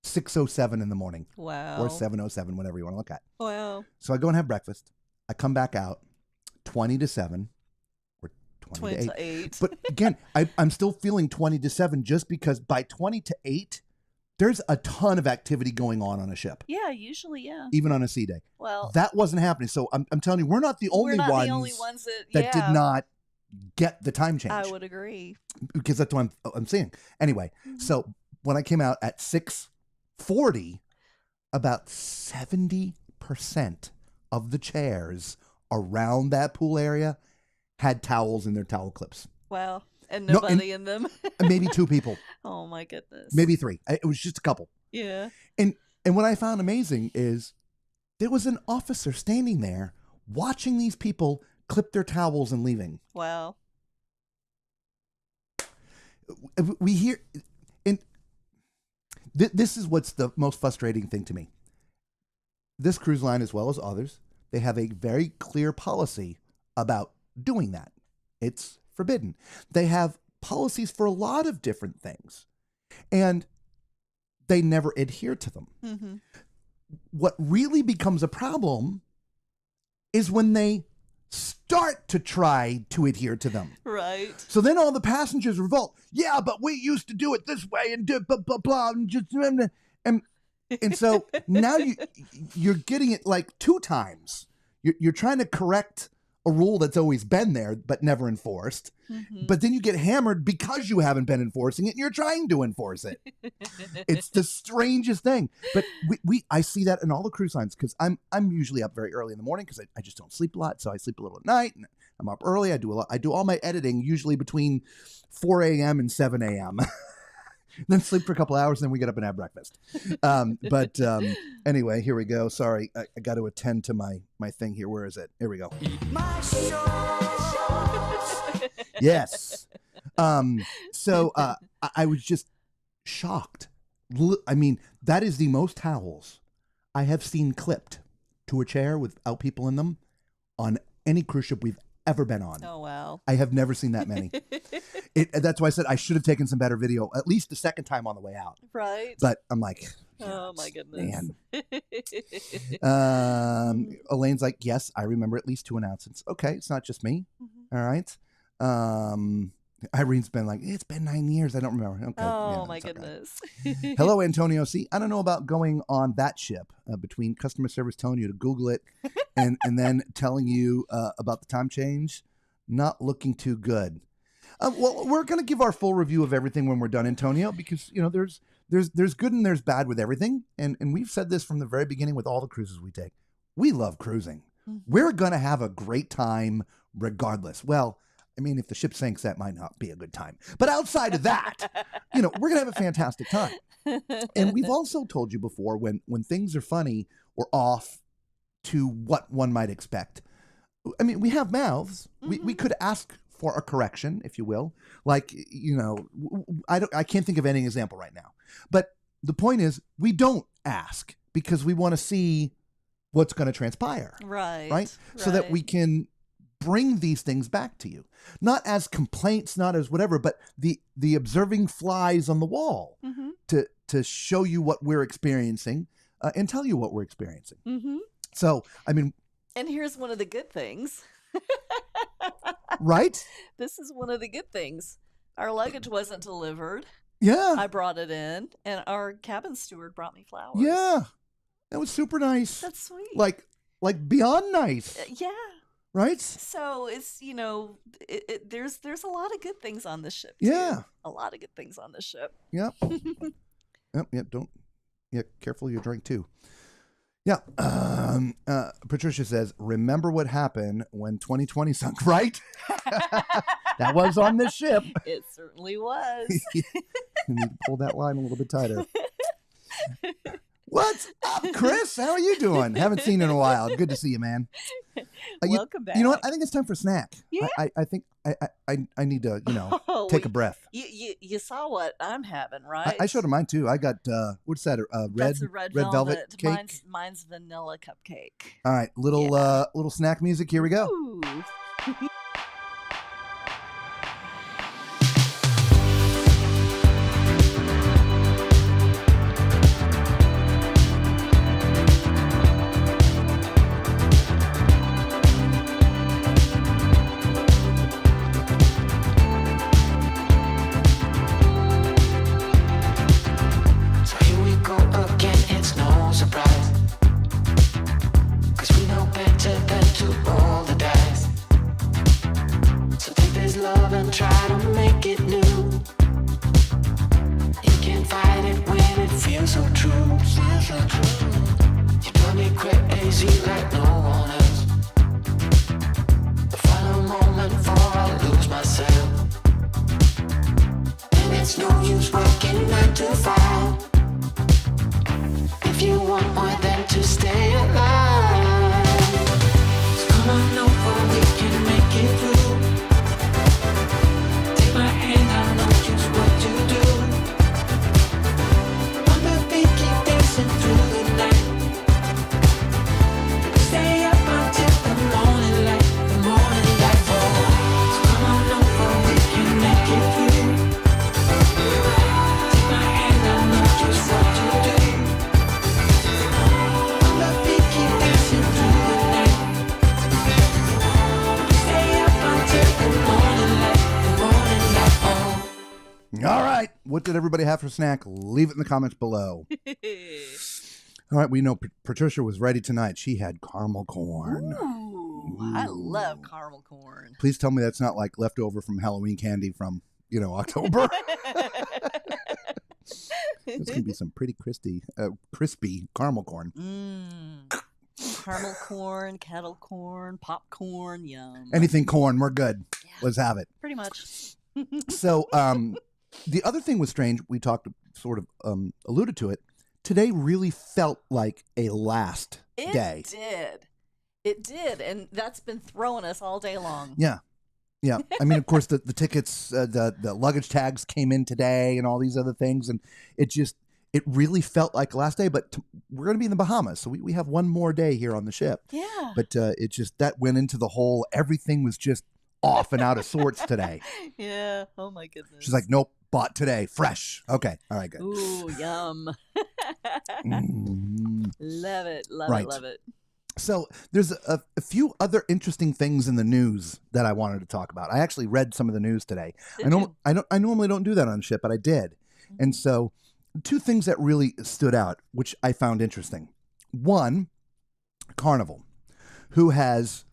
6:07 in the morning. Wow. Or 7:07, whatever you want to look at. Wow. So I go and have breakfast. I come back out 20 to 7 or 20 to 8. But again, I'm still feeling 20 to 7 just because by 20 to 8, there's a ton of activity going on a ship. Yeah, usually, yeah. Even on a sea day. Well, that wasn't happening. So I'm telling you, we're not the only ones that did not get the time change. I would agree. Because that's what I'm seeing. Anyway, so when I came out at 6:40, about 70% of the chairs around that pool area had towels in their towel clips. Wow. And nobody in them. Maybe 2 people. Oh my goodness. Maybe 3. It was just a couple. Yeah. And what I found amazing is there was an officer standing there watching these people clip their towels and leaving. Wow. We hear, and this is what's the most frustrating thing to me. This cruise line, as well as others, they have a very clear policy about doing that. It's forbidden. They have policies for a lot of different things, and they never adhere to them. Mm-hmm. what really becomes a problem is when they start to try to adhere to them. Right. So then all the passengers revolt. Yeah, but we used to do it this way and do blah blah blah and so now you're getting it like 2 times. You're trying to correct a rule that's always been there but never enforced. Mm-hmm. But then you get hammered because you haven't been enforcing it and you're trying to enforce it. It's the strangest thing. But I see that in all the cruise lines because I'm usually up very early in the morning because I just don't sleep a lot. So I sleep a little at night and I'm up early. I do all my editing usually between 4 a.m. and 7 a.m. Then sleep for a couple hours and then we get up and have breakfast. But anyway, here we go. Sorry, I got to attend to my thing here. Where is it? Here we go. Yes. So I was just shocked. I mean, that is the most towels I have seen clipped to a chair without people in them on any cruise ship we've ever been on. Oh, wow. I have never seen that many. That's why I said I should have taken some better video, at least the second time on the way out. Right. But I'm like, oh, my goodness. Man. Elaine's like, yes, I remember at least 2 announcements. Okay, it's not just me. Mm-hmm. All right. Irene's been like, it's been 9 years. I don't remember. Okay. Oh, yeah, my goodness. goodness. Hello, Antonio. See, I don't know about going on that ship between customer service telling you to Google it and then telling you about the time change. Not looking too good. Well, we're going to give our full review of everything when we're done, Antonio, because, you know, there's good and there's bad with everything. And we've said this from the very beginning with all the cruises we take. We love cruising. Mm-hmm. We're going to have a great time regardless. Well, I mean, if the ship sinks, that might not be a good time. But outside of that, you know, we're going to have a fantastic time. And we've also told you before when things are funny or off to what one might expect. I mean, we have mouths. Mm-hmm. We could ask for a correction, if you will. Like, you know, I can't think of any example right now. But the point is, we don't ask because we want to see what's going to transpire. Right? So that we can bring these things back to you, not as complaints, not as whatever, but the observing flies on the wall mm-hmm. to show you what we're experiencing and tell you what we're experiencing. Mm-hmm. So, I mean, and here's one of the good things, right? This is one of the good things. Our luggage wasn't delivered. Yeah, I brought it in, and our cabin steward brought me flowers. Yeah, that was super nice. That's sweet. Like beyond nice. Yeah. Right? So it's, you know, there's a lot of good things on this ship. Yeah. Too. A lot of good things on this ship. Yep. Careful your drink too. Yeah. Patricia says, remember what happened when 2020 sunk, right? That was on this ship. It certainly was. You need to pull that line a little bit tighter. What's up, Chris? How are you doing? Haven't seen you in a while. Good to see you, man. Welcome back. You know what? I think it's time for a snack. Yeah. I think I need to, you know, take a breath. You saw what I'm having, right? I showed her mine too. I got what's that? That's a red velvet cake. Mine's vanilla cupcake. All right, little snack music. Here we go. Ooh. All right. What did everybody have for snack? Leave it in the comments below. All right. We know Patricia was ready tonight. She had caramel corn. Ooh, I love caramel corn. Please tell me that's not like leftover from Halloween candy from, October. It's going to be some pretty crispy caramel corn. Caramel corn, kettle corn, popcorn, yum. Anything corn, we're good. Yeah. Let's have it. Pretty much. So the other thing was strange. We talked, sort of alluded to it. Today really felt like a last day. It did. And that's been throwing us all day long. Yeah. Yeah. I mean, of course, the tickets, the luggage tags came in today and all these other things. And it really felt like last day. But we're going to be in the Bahamas. So we have one more day here on the ship. Yeah. But that went into the whole, everything was just off and out of sorts today. Yeah. Oh, my goodness. She's like, nope, bought today, fresh. Okay. All right, good. Ooh, yum. Love it. Love it. So there's a few other interesting things in the news that I wanted to talk about. I actually read some of the news today. I normally don't do that on the ship, but I did. Mm-hmm. And so two things that really stood out, which I found interesting. One, Carnival, who has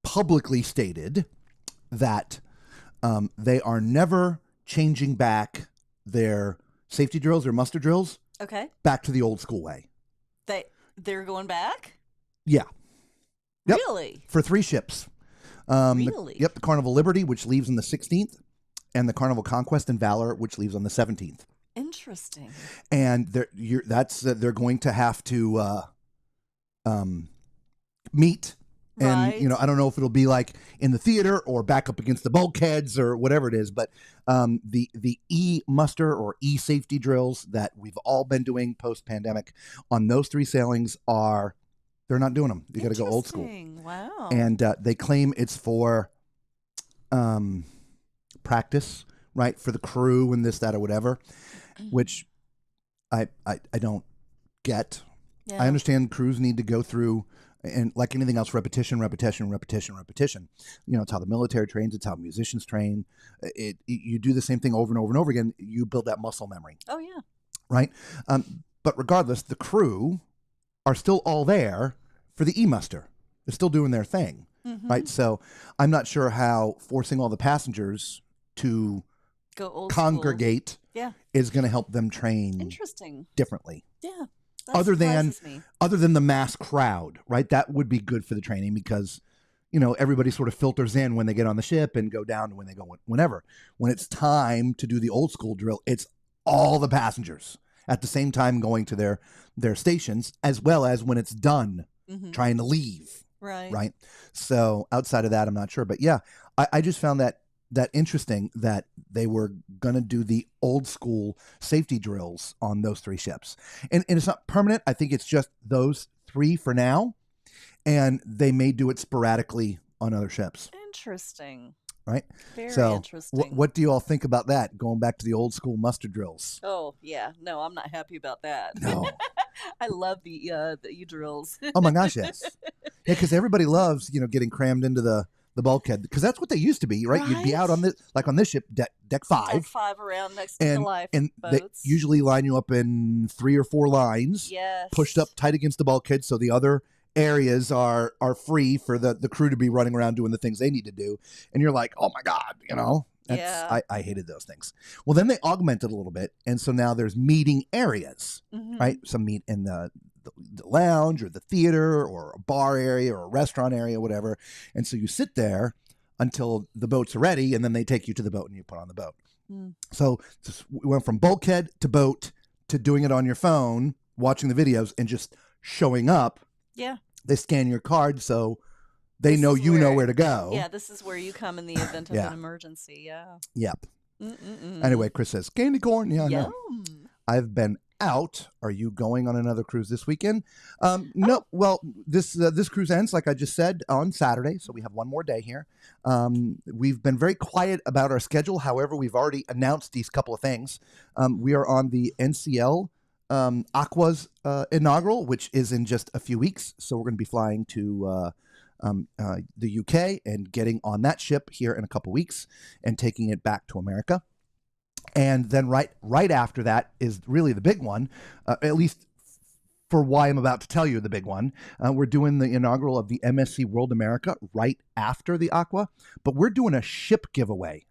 publicly stated that they are never changing back their safety drills or muster drills back to the old school way. They're going back? Yeah. Yep. Really? For 3 ships. Really? The Carnival Liberty, which leaves on the 16th, and the Carnival Conquest and Valor, which leaves on the 17th. Interesting. And they're going to have to meet. And, right. I don't know if it'll be like in the theater or back up against the bulkheads or whatever it is. But the E-muster or E-safety drills that we've all been doing post-pandemic on those 3 sailings they're not doing them. You got to go old school. Wow. And they claim it's for practice, right? For the crew and this, that, or whatever, which I don't get. Yeah. I understand crews need to go through, and like anything else, repetition. It's how the military trains. It's how musicians train. You do the same thing over and over and over again. You build that muscle memory. Oh, yeah. Right? But regardless, the crew are still all there for the E-muster. They're still doing their thing. Mm-hmm. Right? So I'm not sure how forcing all the passengers to go old congregate is going to help them train differently. Yeah. Other than the mass crowd, right? That would be good for the training because, everybody sort of filters in when they get on the ship and go down to when they go whenever. When it's time to do the old school drill, it's all the passengers at the same time going to their stations, as well as when it's done, trying to leave. Right. So outside of that, I'm not sure. But yeah, I just found that interesting that they were going to do the old school safety drills on those 3 ships. And it's not permanent. I think it's just those 3 for now. And they may do it sporadically on other ships. Interesting. Right? Very so interesting. What do you all think about that, going back to the old school muster drills? Oh, yeah. No, I'm not happy about that. No. I love the E-drills. Oh, my gosh, yes. Yeah, because everybody loves, getting crammed into the bulkhead, because that's what they used to be, right? You'd be out on this ship, deck 5. Deck 5 around next to the lifeboats. And they usually line you up in 3 or 4 lines, pushed up tight against the bulkhead, so the other areas are free for the crew to be running around doing the things they need to do. And you're like, oh my God, I hated those things. Well, then they augmented a little bit. And so now there's meeting areas, right? Some meet in the lounge or the theater or a bar area or a restaurant area, whatever. And so you sit there until the boats are ready, and then they take you to the boat and you put on the boat. So we went from bulkhead to boat to doing it on your phone, watching the videos, and just showing up. Yeah. They scan your card so they know know where to go. Yeah, this is where you come in the event of an emergency. Yeah. Yep. Anyway, Chris says, candy corn. Yeah, Yum. no. I've been out. Are you going on another cruise this weekend? No. Well, this cruise ends, like I just said, on Saturday. So we have one more day here. We've been very quiet about our schedule. However, we've already announced these couple of things. We are on the NCL Aqua's inaugural, which is in just a few weeks. So we're going to be flying to the UK and getting on that ship here in a couple weeks and taking it back to America. And then right after that is really the big one, at least for why I'm about to tell you the big one. We're doing the inaugural of the MSC World America right after the Aqua, but we're doing a ship giveaway.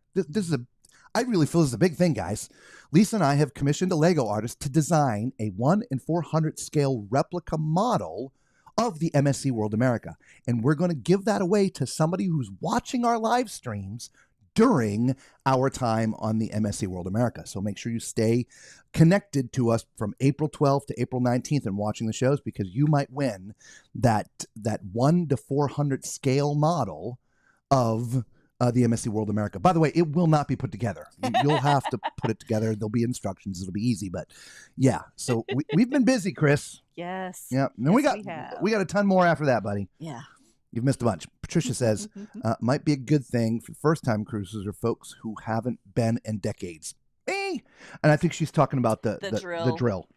I really feel this is a big thing, guys. Lisa and I have commissioned a Lego artist to design a 1 in 400 scale replica model of the MSC World America. And we're going to give that away to somebody who's watching our live streams during our time on the MSC World America. So make sure you stay connected to us from April 12th to April 19th and watching the shows, because you might win that 1 to 400 scale model of the MSC World America. By the way, it will not be put together. You'll have to put it together. There'll be instructions. It'll be easy, but yeah. So we've been busy, Chris. Yes. Yeah. And yes, we got a ton more after that, buddy. Yeah. You've missed a bunch. Patricia says, might be a good thing for first-time cruisers or folks who haven't been in decades. Me. And I think she's talking about the drill. The drill.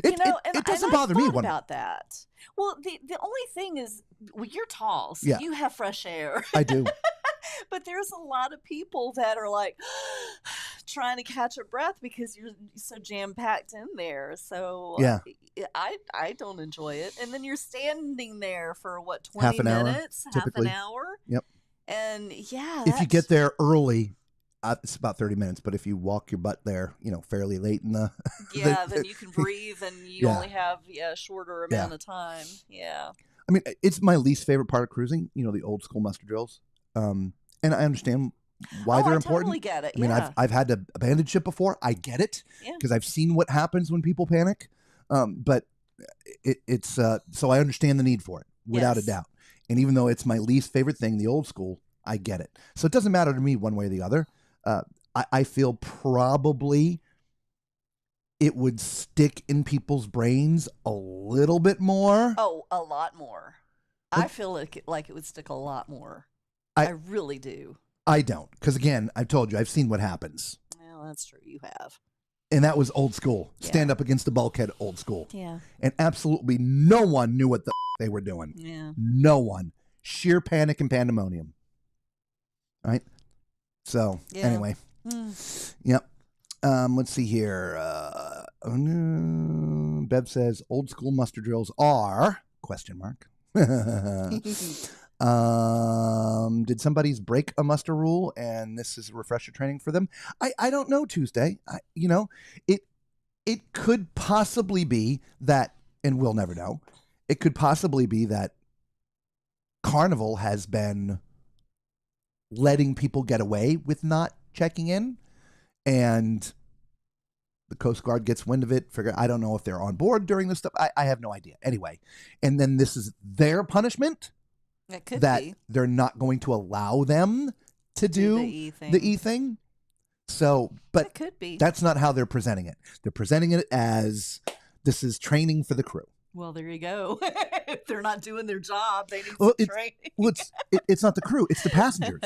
It doesn't bother me about that. Well, the only thing is, you're tall, so you have fresh air. I do. But there's a lot of people that are like trying to catch a breath because you're so jam-packed in there. So I don't enjoy it. And then you're standing there for 20 half an minutes, typically. Half an hour. Yep. And if you get there early, it's about 30 minutes. But if you walk your butt there, fairly late in the then you can breathe, and you only have a shorter amount of time. Yeah. I mean, it's my least favorite part of cruising. The old school muster drills. And I understand why they're important. I totally get it. I mean, I've had to abandon ship before. I get it because I've seen what happens when people panic. But it's so I understand the need for it without a doubt. And even though it's my least favorite thing, the old school, I get it. So it doesn't matter to me one way or the other. I feel probably it would stick in people's brains a little bit more. Oh, a lot more. I feel like it would stick a lot more. I really do. I don't, because again, I've told you, I've seen what happens. Well, that's true. You have. And that was old school. Stand up against the bulkhead, old school. Yeah. And absolutely no one knew what the they were doing. Yeah. No one. Sheer panic and pandemonium. Right? So, anyway. Yep. Let's see here. Bev says, old school muster drills are, ? Did somebody's break a muster rule and this is refresher training for them? I don't know, Tuesday. It could possibly be that, and we'll never know, it could possibly be that Carnival has been letting people get away with not checking in, and the Coast Guard gets wind of it. I don't know if they're on board during this stuff. I have no idea. Anyway, and then this is their punishment. It could that be. They're not going to allow them to do the E thing. So, but it could be. That's not how they're presenting it. They're presenting it as this is training for the crew. Well, there you go. If they're not doing their job, they need some training. It's not the crew. It's the passengers.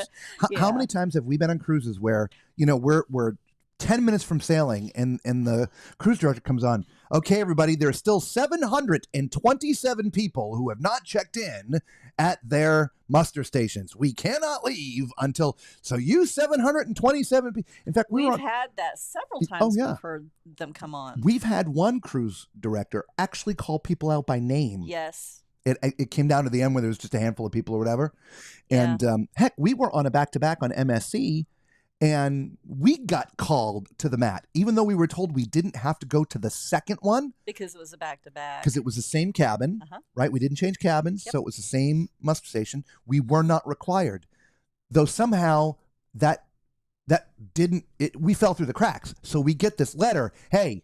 How many times have we been on cruises where, we're 10 minutes from sailing and the cruise director comes on. Okay, everybody, there are still 727 people who have not checked in at their muster stations. We cannot leave until, so you 727 people. In fact, we've had that several times before them come on. We've had one cruise director actually call people out by name. Yes. It came down to the end where there was just a handful of people or whatever. And heck, we were on a back-to-back on MSC. And we got called to the mat, even though we were told we didn't have to go to the second one. Because it was a back-to-back. Because it was the same cabin, right? We didn't change cabins, so it was the same muster station. We were not required. Though somehow that didn't, we fell through the cracks. So we get this letter, hey,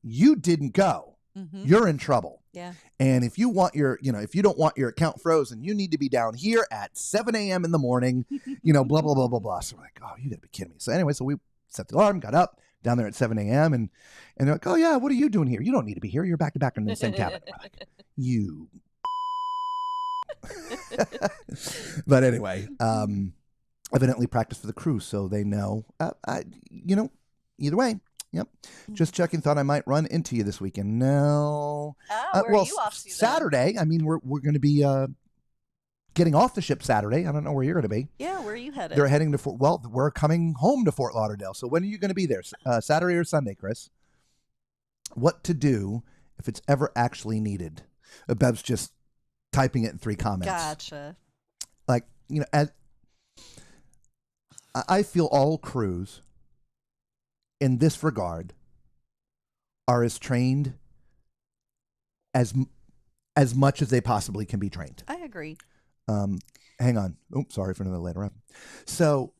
you didn't go. Mm-hmm. You're in trouble. Yeah. And if you want if you don't want your account frozen, you need to be down here at 7 a.m. in the morning, blah, blah, blah, blah, blah. So we're like, oh, you got to be kidding me. So anyway, so we set the alarm, got up down there at 7 a.m. And they're like, oh, yeah, what are you doing here? You don't need to be here. You're back to back in the same cabin. We're like, you. But anyway, evidently practice for the crew so they know, either way. Yep. Just checking. Thought I might run into you this weekend. No. Where are you off to? Saturday. I mean, we're going to be getting off the ship Saturday. I don't know where you're going to be. Yeah, where are you headed? They're heading to Fort. Well, we're coming home to Fort Lauderdale. So when are you going to be there? Saturday or Sunday, Chris? What to do if it's ever actually needed? Bev's just typing it in 3 comments. Gotcha. Like, as I feel all crews in this regard are as trained as much as they possibly can be trained. I agree. Hang on. Oh, sorry for another later on. So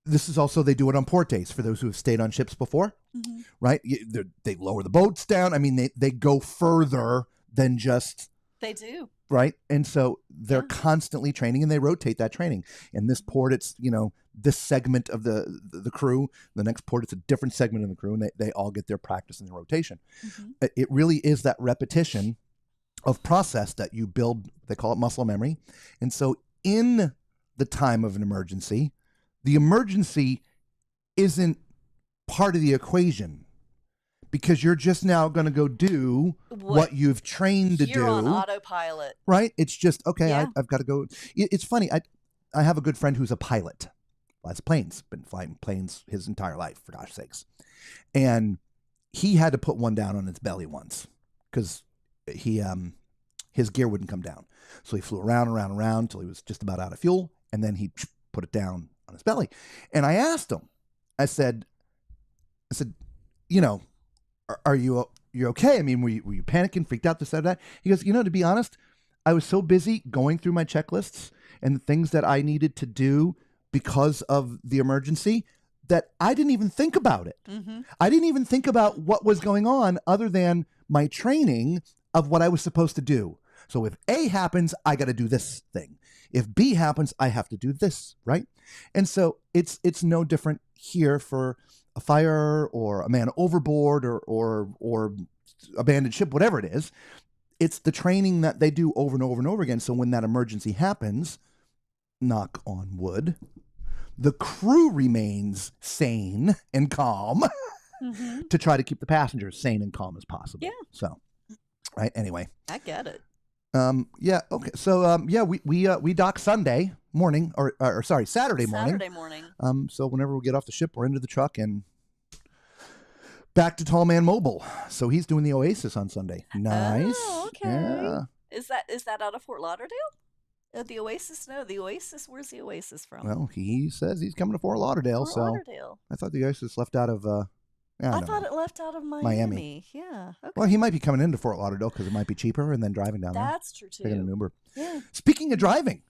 this is also, they do it on port days for those who have stayed on ships before, right? They lower the boats down. I mean, they go further than just... They do. Right? And so they're constantly training, and they rotate that training. In this port, it's, this segment of the crew. The next port, it's a different segment of the crew, and they all get their practice and their rotation. It really is that repetition of process that you build. They call it muscle memory. And so in the time of an emergency, the emergency isn't part of the equation, because you're just now going to go do what you've trained to do. You're on autopilot. Right? It's just, okay, Yeah. I've got to go. It's funny. I have a good friend who's a pilot. Flies planes. Been flying planes his entire life, for gosh sakes. And he had to put one down on his belly once because his gear wouldn't come down. So he flew around until he was just about out of fuel, and then he put it down on his belly. And I asked him, I said, are you okay? I mean, were you panicking, freaked out, this, that? He goes, to be honest, I was so busy going through my checklists and the things that I needed to do because of the emergency that I didn't even think about it. I didn't even think about what was going on other than my training of what I was supposed to do. So if A happens, I got to do this thing. If B happens, I have to do this, right? And so it's no different here for a fire or a man overboard or abandoned ship, whatever it is. It's the training that they do over and over and over again. So when that emergency happens, knock on wood, the crew remains sane and calm to try to keep the passengers sane and calm as possible. Yeah. So, right. Anyway, I get it. Yeah. Okay. So, we dock Sunday morning or Saturday morning. Saturday morning. So whenever we get off the ship, we're into the truck and back to Tall Man Mobile. So he's doing the Oasis on Sunday. Nice. Oh, okay. Yeah. Is that out of Fort Lauderdale? The Oasis? No, the Oasis. Where's the Oasis from? Well, he says he's coming to Fort Lauderdale. Fort Lauderdale. I thought the Oasis left out of. I thought it left out of Miami. Yeah. Okay. Well, he might be coming into Fort Lauderdale because it might be cheaper, and then driving down there. That's true too. Taking an Uber. Yeah. Speaking of driving,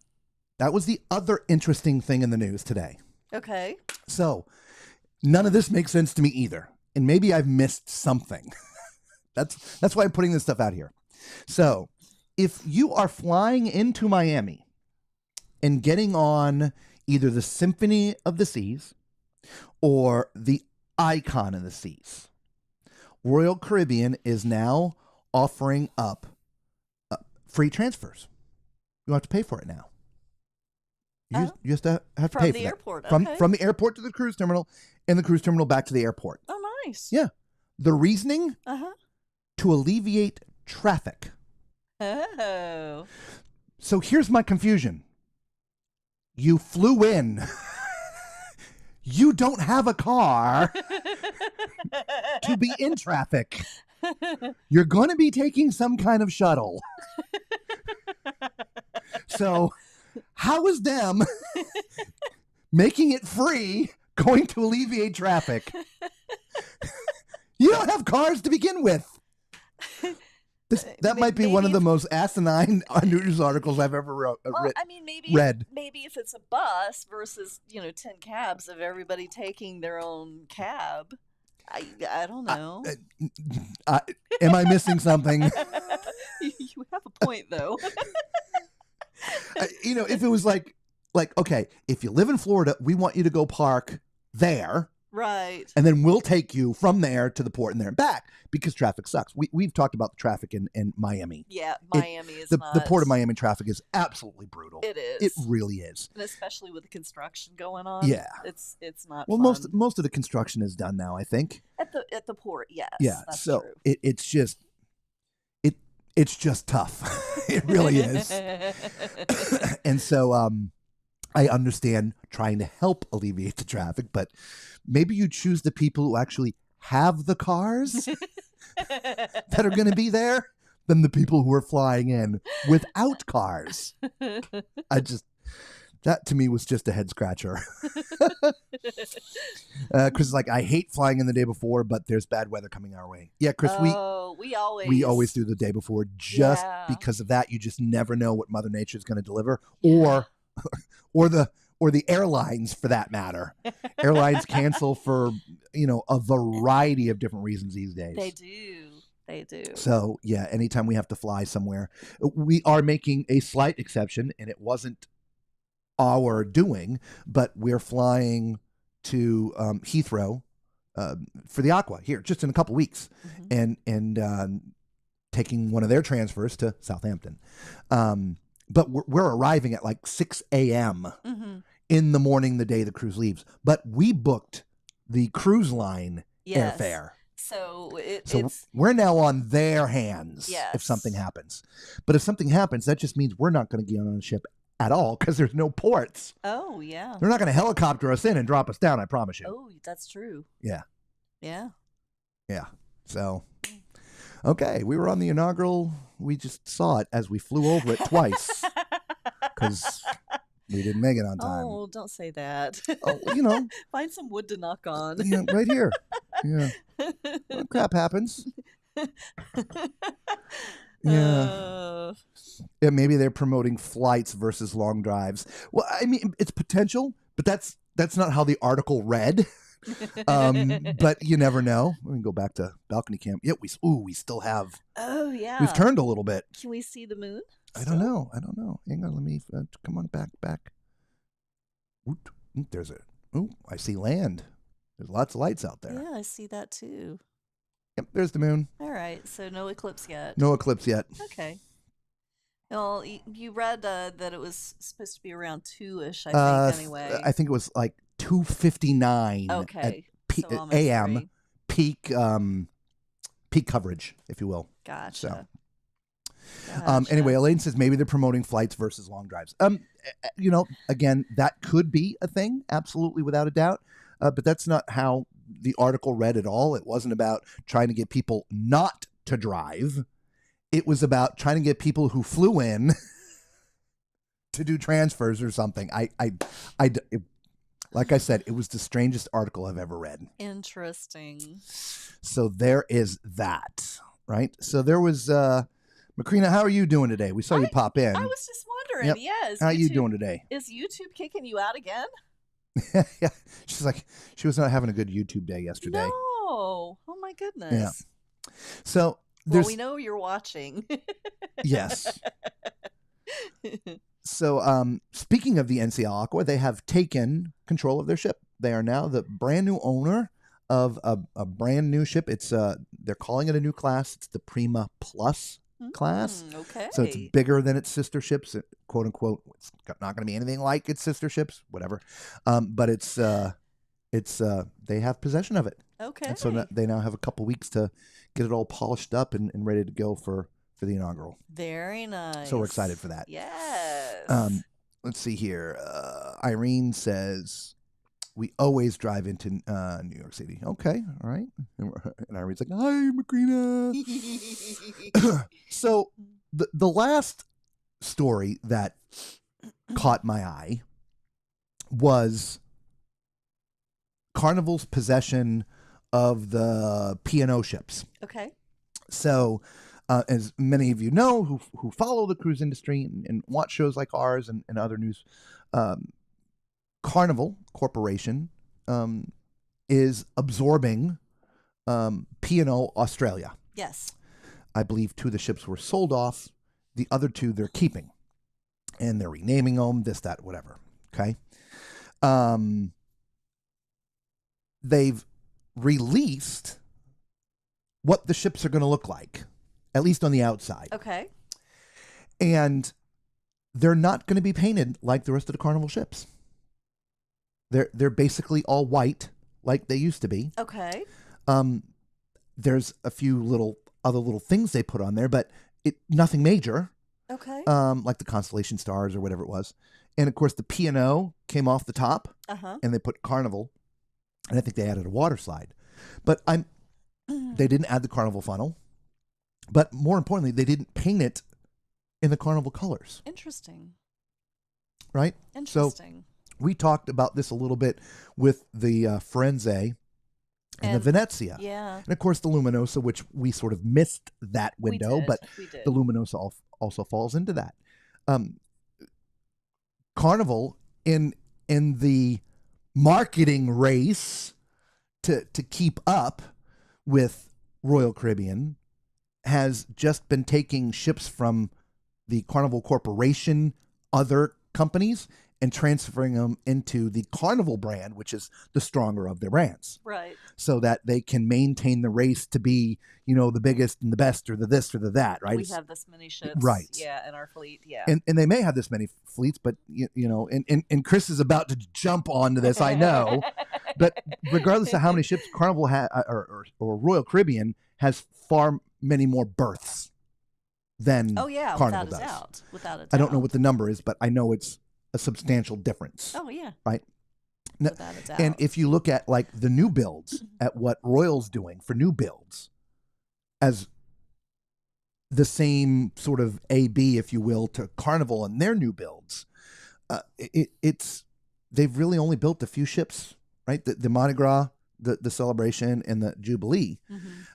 that was the other interesting thing in the news today. Okay. So, none of this makes sense to me either, and maybe I've missed something. That's why I'm putting this stuff out here. So, if you are flying into Miami and getting on either the Symphony of the Seas or the Icon of the Seas, Royal Caribbean is now offering up free transfers. You don't have to pay for it now. You just have to From pay the for airport. that. Okay. From the airport to the cruise terminal, and the cruise terminal back to the airport. Oh, nice. Yeah. The reasoning? To alleviate traffic. Oh. So here's my confusion. You flew in. You don't have a car to be in traffic. You're going to be taking some kind of shuttle. So how is them making it free going to alleviate traffic? You don't have cars to begin with. That might be one of the most asinine news articles I've ever Well, I mean, read. Maybe if it's a bus versus 10 cabs of everybody taking their own cab. I don't know. Am I missing something? You have a point, though. If it was like, okay, if you live in Florida, we want you to go park there. Right. And then we'll take you from there to the port and there and back because traffic sucks. We've talked about the traffic in Miami. Yeah, Miami is the nuts. Port of Miami traffic is absolutely brutal. It is. It really is. And especially with the construction going on. Yeah. It's not Well, fun. most of the construction is done now, I think. At the port, yes. Yeah. That's So true. it's just It's just tough. It really is. And so I understand trying to help alleviate the traffic, but maybe you choose the people who actually have the cars that are going to be there than the people who are flying in without cars. That to me was just a head scratcher. Chris is like, I hate flying in the day before, but there's bad weather coming our way. Yeah, Chris, we always do the day before just because of that. You just never know what Mother Nature is going to deliver, or the airlines for that matter. Airlines cancel for a variety of different reasons these days. They do. So yeah, anytime we have to fly somewhere, we are making a slight exception, and it wasn't our doing, but we're flying to Heathrow for the Aqua here just in a couple weeks, and taking one of their transfers to Southampton. But we're arriving at like 6 a.m. In the morning the day the cruise leaves. But we booked the cruise line airfare. So we're now on their hands if something happens. But if something happens, that just means we're not going to get on a ship at all because there's no ports. Oh, yeah. They're not going to helicopter us in and drop us down, I promise you. Oh, that's true. Yeah. Yeah. Yeah. So, okay, we were on the inaugural. We just saw it as we flew over it twice because we didn't make it on time. Oh, don't say that. Oh, Find some wood to knock on. Yeah, right here. Yeah. Well, crap happens. Yeah. Yeah, maybe they're promoting flights versus long drives. Well, I mean, it's potential, but that's not how the article read. But you never know. Let me go back to balcony cam. Yeah, we still have. Oh yeah. We've turned a little bit. Can we see the moon? I don't know. Hang on. Let me come on back. Oop, there's it. Oh, I see land. There's lots of lights out there. Yeah, I see that too. Yep, there's the moon. All right, so no eclipse yet. No eclipse yet. Okay. Well, you read that it was supposed to be around 2-ish, I think, anyway. I think it was like 2:59 okay. at a.m. peak coverage, if you will. Gotcha. So, anyway, Elaine says maybe they're promoting flights versus long drives. Again, that could be a thing, absolutely, without a doubt. But that's not how the article read at all. It wasn't about trying to get people not to drive. It was about trying to get people who flew in to do transfers or something. Like I said, it was the strangest article I've ever read. Interesting. So there is that, right? So there was, Macrina, how are you doing today? We saw you pop in. I was just wondering, yes. How are you doing today? Is YouTube kicking you out again? Yeah. She's like, she was not having a good YouTube day yesterday. No. Oh, my goodness. Yeah. So we know you're watching. Yes. So, speaking of the NCL Aqua, they have taken control of their ship. They are now the brand new owner of a brand new ship. It's they're calling it a new class. It's the Prima Plus class. Okay. So it's bigger than its sister ships, quote unquote. It's not going to be anything like its sister ships, whatever. But it's they have possession of it. Okay. And so they now have a couple weeks to get it all polished up and ready to go for the inaugural. Very nice. So we're excited for that. Yes. Let's see here. Irene says, we always drive into New York City. Okay, all right. And Irene's like, hi, Macrina. So the last story that caught my eye was Carnival's possession of the P&O ships. Okay. So, as many of you know who follow the cruise industry and watch shows like ours and other news, Carnival Corporation is absorbing P&O Australia. Yes. I believe 2 of the ships were sold off. The other 2 they're keeping. And they're renaming them, this, that, whatever. Okay. They've released what the ships are going to look like, at least on the outside. Okay. And they're not going to be painted like the rest of the Carnival ships. They're basically all white, like they used to be. Okay. There's a few other little things they put on there, but nothing major, Okay. like the constellation stars or whatever it was. And of course, the P&O came off the top, and they put Carnival, and I think they added a water slide. But they didn't add the Carnival funnel. But more importantly, they didn't paint it in the Carnival colors. Interesting. Right? Interesting. So we talked about this a little bit with the Firenze and the Venezia. Yeah. And of course, the Luminosa, which we sort of missed that window, but the Luminosa also falls into that. Carnival in the marketing race to keep up with Royal Caribbean has just been taking ships from the Carnival Corporation, other companies, and transferring them into the Carnival brand, which is the stronger of their brands. Right. So that they can maintain the race to be, the biggest and the best, or the this or the that, right? We have this many ships. Right. Yeah, in our fleet. Yeah. And they may have this many fleets, but, and Chris is about to jump onto this, I know. But regardless of how many ships Carnival or Royal Caribbean has far many more berths than Carnival does. Without a doubt. I don't know what the number is, but I know it's a substantial difference. Oh, yeah. Right? Without a doubt. And if you look at like the new builds, at what Royal's doing for new builds, as the same sort of AB, if you will, to Carnival and their new builds, they've really only built a few ships, right? The Mardi Gras, the Celebration, and the Jubilee.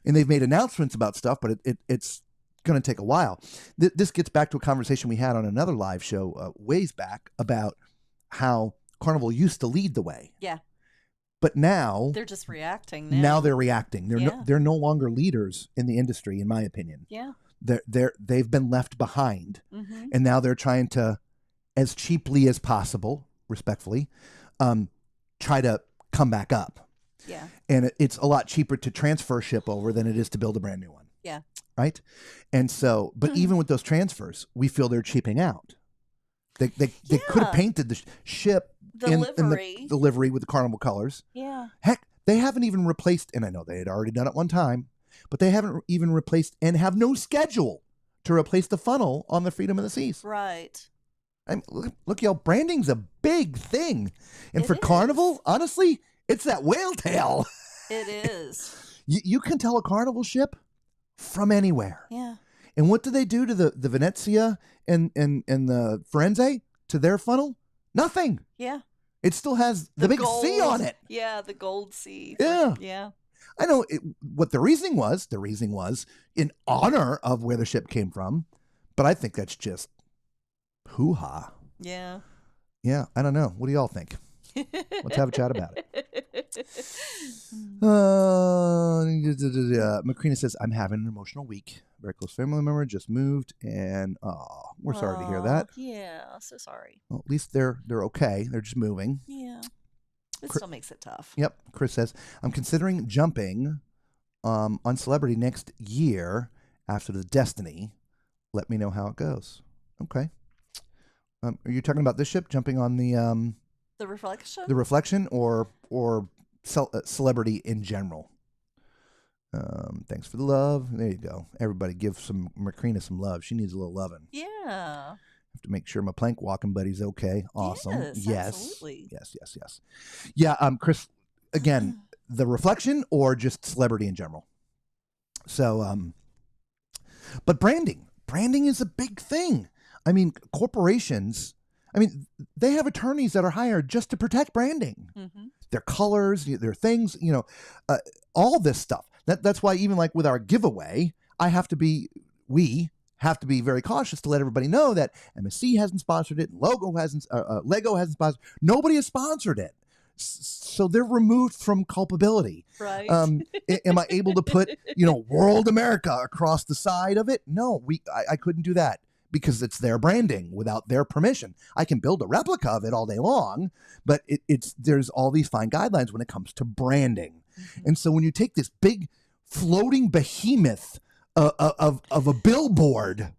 And they've made announcements about stuff, but it's going to take a while. This gets back to a conversation we had on another live show ways back about how Carnival used to lead the way. Yeah. But now they're just reacting. Now they're reacting. They're no longer leaders in the industry, in my opinion. Yeah. They've been left behind, and now they're trying to, as cheaply as possible, respectfully, try to come back up. Yeah. And it's a lot cheaper to transfer a ship over than it is to build a brand new one. Yeah. Right. And so, but even with those transfers, we feel they're cheaping out. They could have painted the ship in the livery with the Carnival colors. Yeah. Heck, they haven't even replaced, and I know they had already done it one time, but they haven't even replaced and have no schedule to replace the funnel on the Freedom of the Seas. Right. Look, y'all, branding's a big thing. And for Carnival, honestly, it's that whale tail. It is. You can tell a Carnival ship from anywhere. Yeah. And what do they do to the Venezia and the Firenze, to their funnel? Nothing. Yeah. It still has the big gold, C on it. Yeah, the gold C. Yeah. Yeah. I know what the reasoning was. The reasoning was in honor of where the ship came from. But I think that's just hoo-ha. Yeah. Yeah, I don't know. What do y'all think? Let's have a chat about it. Macrina says, I'm having an emotional week. Very close family member just moved, and we're sorry to hear that. Yeah, so sorry. Well, at least they're okay. They're just moving. Yeah. It still makes it tough. Yep. Chris says, I'm considering jumping on Celebrity next year after the Destiny. Let me know how it goes. Okay. Are you talking about this ship jumping on the Reflection? The Reflection, or Celebrity in general? Thanks for the love. There you go. Everybody give Macrina some love. She needs a little loving. Yeah. Have to make sure my plank walking buddy's okay. Awesome. Yes. Absolutely. Yes. Yeah. Chris, again, the Reflection or just Celebrity in general. So, but branding is a big thing. I mean, corporations, they have attorneys that are hired just to protect branding. Their colors, their things, all this stuff. That's why even like with our giveaway, we have to be very cautious to let everybody know that MSC hasn't sponsored it, Lego hasn't sponsored. Nobody has sponsored it. So they're removed from culpability. Right. Am I able to put, World America across the side of it? No, I couldn't do that because it's their branding without their permission. I can build a replica of it all day long, but there's all these fine guidelines when it comes to branding. And so when you take this big floating behemoth of a billboard,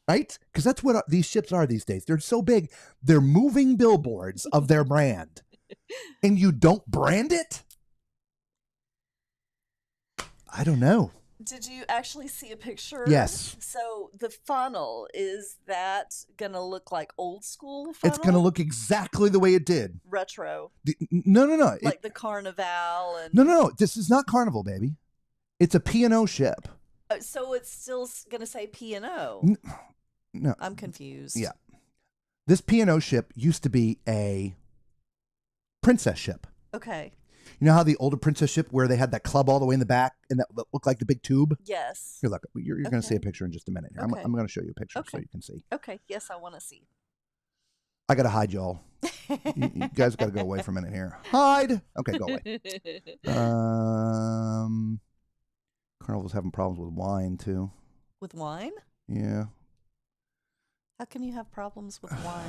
right? Because that's what these ships are these days. They're so big. They're moving billboards of their brand. And you don't brand it? I don't know. Did you actually see a picture? Yes. So the funnel, is that going to look like old school funnel? It's going to look exactly the way it did. retro. No. Like the Carnival and No. This is not Carnival, baby. It's a P&O ship. So it's still going to say P&O. No. I'm confused. Yeah. This P&O ship used to be a princess ship. Okay. You know how the older princess ship where they had that club all the way in the back and that looked like the big tube? Yes. Here, look, you're going to see a Okay. picture in just a minute. Okay. I'm going to show you a picture so Okay. you can see. Okay. Yes, I want to see. I got to hide y'all. You guys got to go away for a minute here. Hide. Okay, go away. Carnival's having problems with wine too. With wine? Yeah. How can you have problems with wine?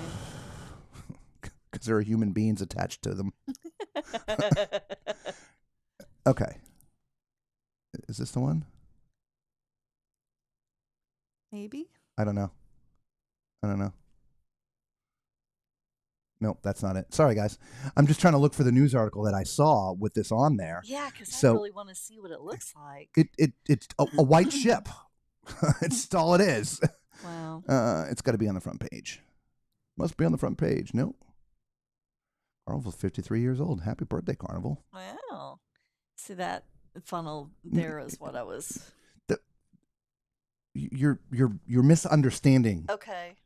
Because there are human beings attached to them. Okay. Is this the one? Maybe. I don't know. Nope, that's not it. Sorry, guys. I'm just trying to look for the news article that I saw with this on there. Yeah, because So- I really want to see what it looks like. It's a white ship. It's all it is. Wow. It's got to be on the front page. Must be on the front page. Nope. Carnival's 53 years old. Happy birthday, Carnival. Wow. See that funnel there is what I was. You're misunderstanding. Okay.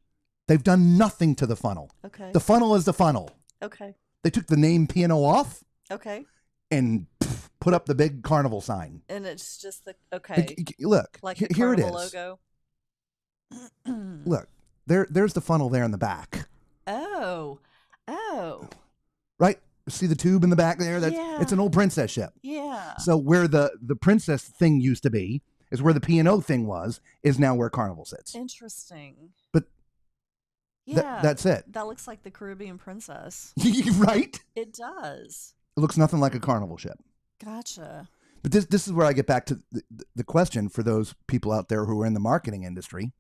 They've done nothing to the funnel. Okay. The funnel is the funnel. Okay. They took the name P&O off Okay. and put up the big Carnival sign. And it's just the okay. Look, Like the here it Carnival is. logo. Look, there's the funnel there in the back. Oh. Right? See the tube in the back there? Yeah. It's an old princess ship. Yeah. So where the princess thing used to be is where the P&O thing was, is now where Carnival sits. Interesting. But yeah. that's it. That looks like the Caribbean princess. Right? It does. It looks nothing like a Carnival ship. Gotcha. But this is where I get back to the question for those people out there who are in the marketing industry.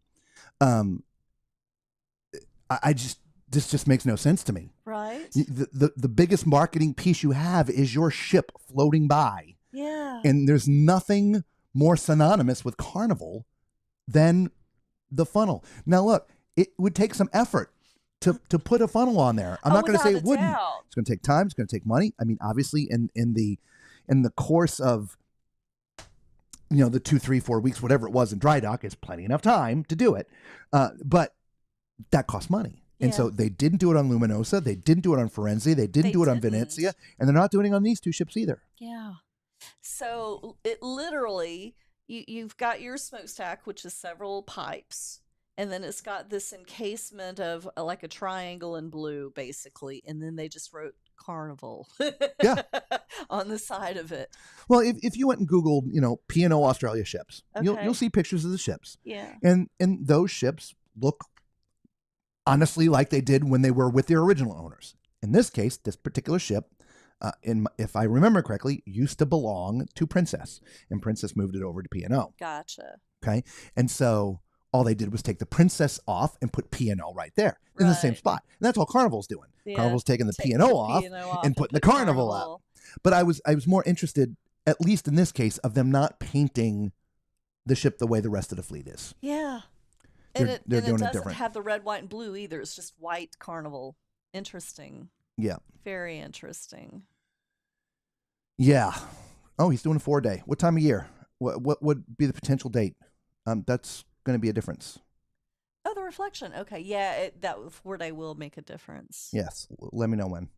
This just makes no sense to me. Right? The biggest marketing piece you have is your ship floating by. Yeah. And there's nothing more synonymous with Carnival than the funnel. Now, look, it would take some effort to put a funnel on there. I'm not going to say it without a wouldn't. doubt. It's going to take time. It's going to take money. I mean, obviously, in the course of the 2, 3, 4 weeks, whatever it was in dry dock, is plenty enough time to do it. But that costs money. And so they didn't do it on Luminosa. They didn't do it on Firenze. They didn't do it on Venezia. And they're not doing it on these two ships either. Yeah. So it literally, you've got your smokestack, which is several pipes, and then it's got this encasement of like a triangle in blue, basically, and then they just wrote Carnival Yeah. on the side of it. Well, if you went and Googled, P&O Australia ships, Okay. you'll see pictures of the ships. Yeah. And those ships look honestly like they did when they were with their original owners. In this case, this particular ship, if I remember correctly, used to belong to Princess, and Princess moved it over to P&O. Gotcha. Okay, and so all they did was take the Princess off and put P&O right there in the same Right. spot. And that's all Carnival's doing. Yeah, Carnival's taking the Take P&O off and putting the put Carnival up. But I was more interested, at least in this case, of them not painting the ship the way the rest of the fleet is. Yeah. They're And doing it it doesn't different. have the red, white, and blue either. It's just white Carnival. Interesting. Yeah. Very interesting. Yeah. Oh, he's doing a 4-day. What time of year? What would be the potential date? That's going to be a difference. Oh, the reflection. Okay. Yeah, that 4-day will make a difference. Yes. Let me know when.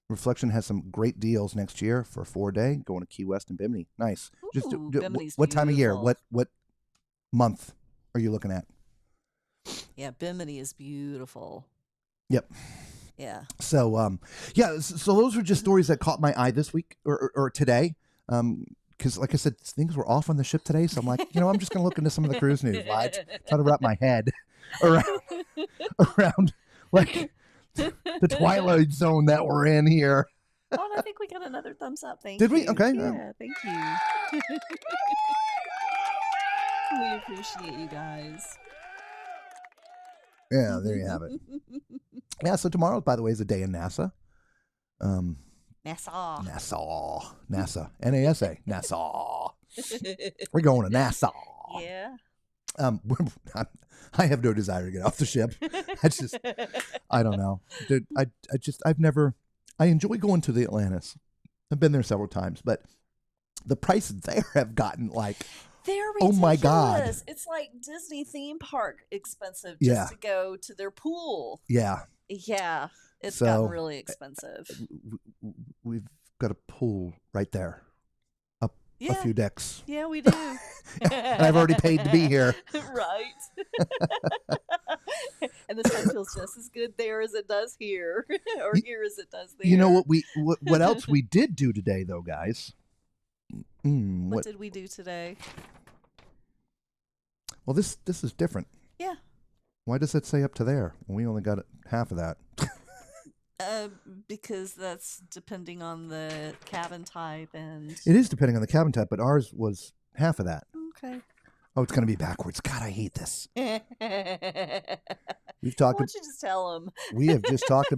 Reflection has some great deals next year for a 4-day going to Key West and Bimini. Nice. Ooh, Bimini's what time of year? beautiful. What month are you looking at? Yeah, Bimini is beautiful. Yep. Yeah. So so those are just stories that caught my eye this week or today. Because like I said, things were off on the ship today. So I'm like, I'm just going to look into some of the cruise news. Right? Try to wrap my head around like the twilight zone that we're in here. Oh, and I think we got another thumbs up. Thank Did you. we? Okay. Yeah, thank you. We appreciate you guys. Yeah, there you have it. Yeah, so tomorrow, by the way, is a day in NASA. NASA. NASA. NASA. NASA. We're going to Nassau. Yeah. I have no desire to get off the ship. I don't know. Dude, I enjoy going to the Atlantis. I've been there several times, but the prices there have gotten like, they're oh ridiculous. my God. It's like Disney theme park expensive Yeah. just to go to their pool. Yeah. Yeah. It's So, gotten really expensive. We've got a pool right there. Up a few decks. Yeah, we do. And I've already paid to be here. Right. And the sun feels just as good there as it does here, or here as it does there. You know what else we did do today, though, guys? What did we do today? Well, this is different. Yeah. Why does it say up to there? We only got half of that. Because that's depending on the cabin type and. It is depending on the cabin type, but ours was half of that. Okay. Oh, it's going to be backwards. God, I hate this. Why We've talked. don't you just tell them? We have talked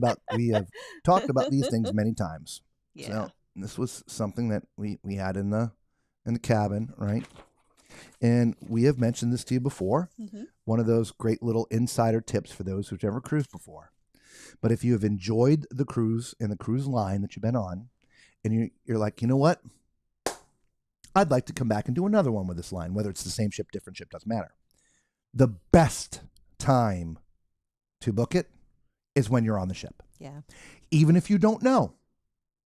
about these things many times. Yeah. So this was something that we had in the cabin, right? And we have mentioned this to you before. Mm-hmm. One of those great little insider tips for those who've never cruised before. But if you have enjoyed the cruise and the cruise line that you've been on, and you're like, you know what? I'd like to come back and do another one with this line, whether it's the same ship, different ship, doesn't matter. The best time to book it is when you're on the ship. Yeah. Even if you don't know.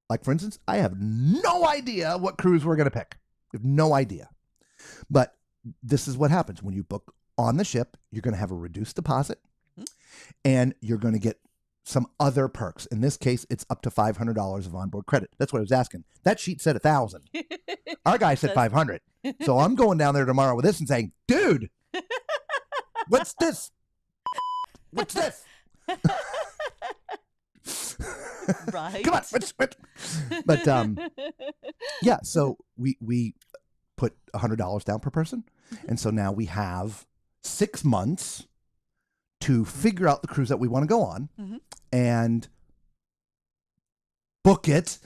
Like, for instance, I have no idea what cruise we're going to pick. I have no idea. But this is what happens. When you book on the ship, you're going to have a reduced deposit, and you're going to get some other perks. In this case, it's up to $500 of onboard credit. That's what I was asking. That sheet said 1,000. Our guy said 500. So I'm going down there tomorrow with this and saying, dude, what's this? What's this? Right. Come on. But yeah, so we put $100 down per person. And so now we have 6 months to figure out the cruise that we want to go on and book it.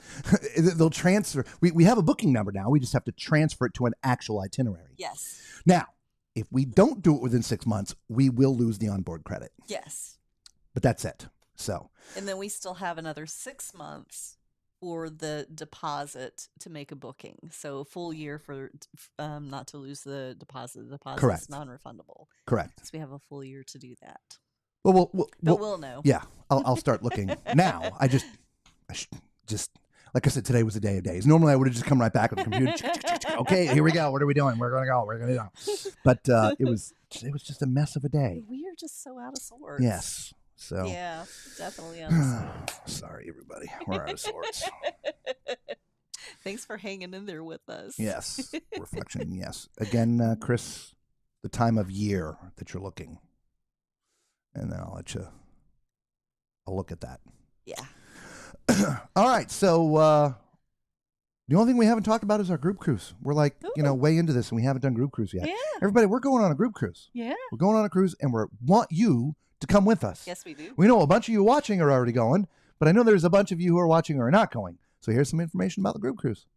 They'll transfer. We have a booking number now. We just have to transfer it to an actual itinerary. Yes. Now, if we don't do it within 6 months, we will lose the onboard credit. Yes. But that's it. So. And then we still have another 6 months for the deposit to make a booking. So a full year for not to lose the deposit. The deposit Correct. is non-refundable. Correct. So we have a full year to do that. Well, we'll know. Yeah, I'll start looking now. I just like I said, today was a day of days. Normally, I would have just come right back with the computer. Okay, here we go. What are we doing? We're going to go. We're going to go. But it was just a mess of a day. We are just so out of sorts. Yes. So yeah, definitely out of sorts. Sorry, everybody. We're out of sorts. Thanks for hanging in there with us. Yes. Reflection. Yes. Again, Chris, the time of year that you're looking, and then I'll look at that. Yeah. All right. So the only thing we haven't talked about is our group cruise. We're like, way into this, and we haven't done group cruise yet. Yeah. Everybody, we're going on a group cruise. Yeah. We're going on a cruise, and we want you to come with us. Yes, we do. We know a bunch of you watching are already going, but I know there's a bunch of you who are watching who are not going. So here's some information about the group cruise.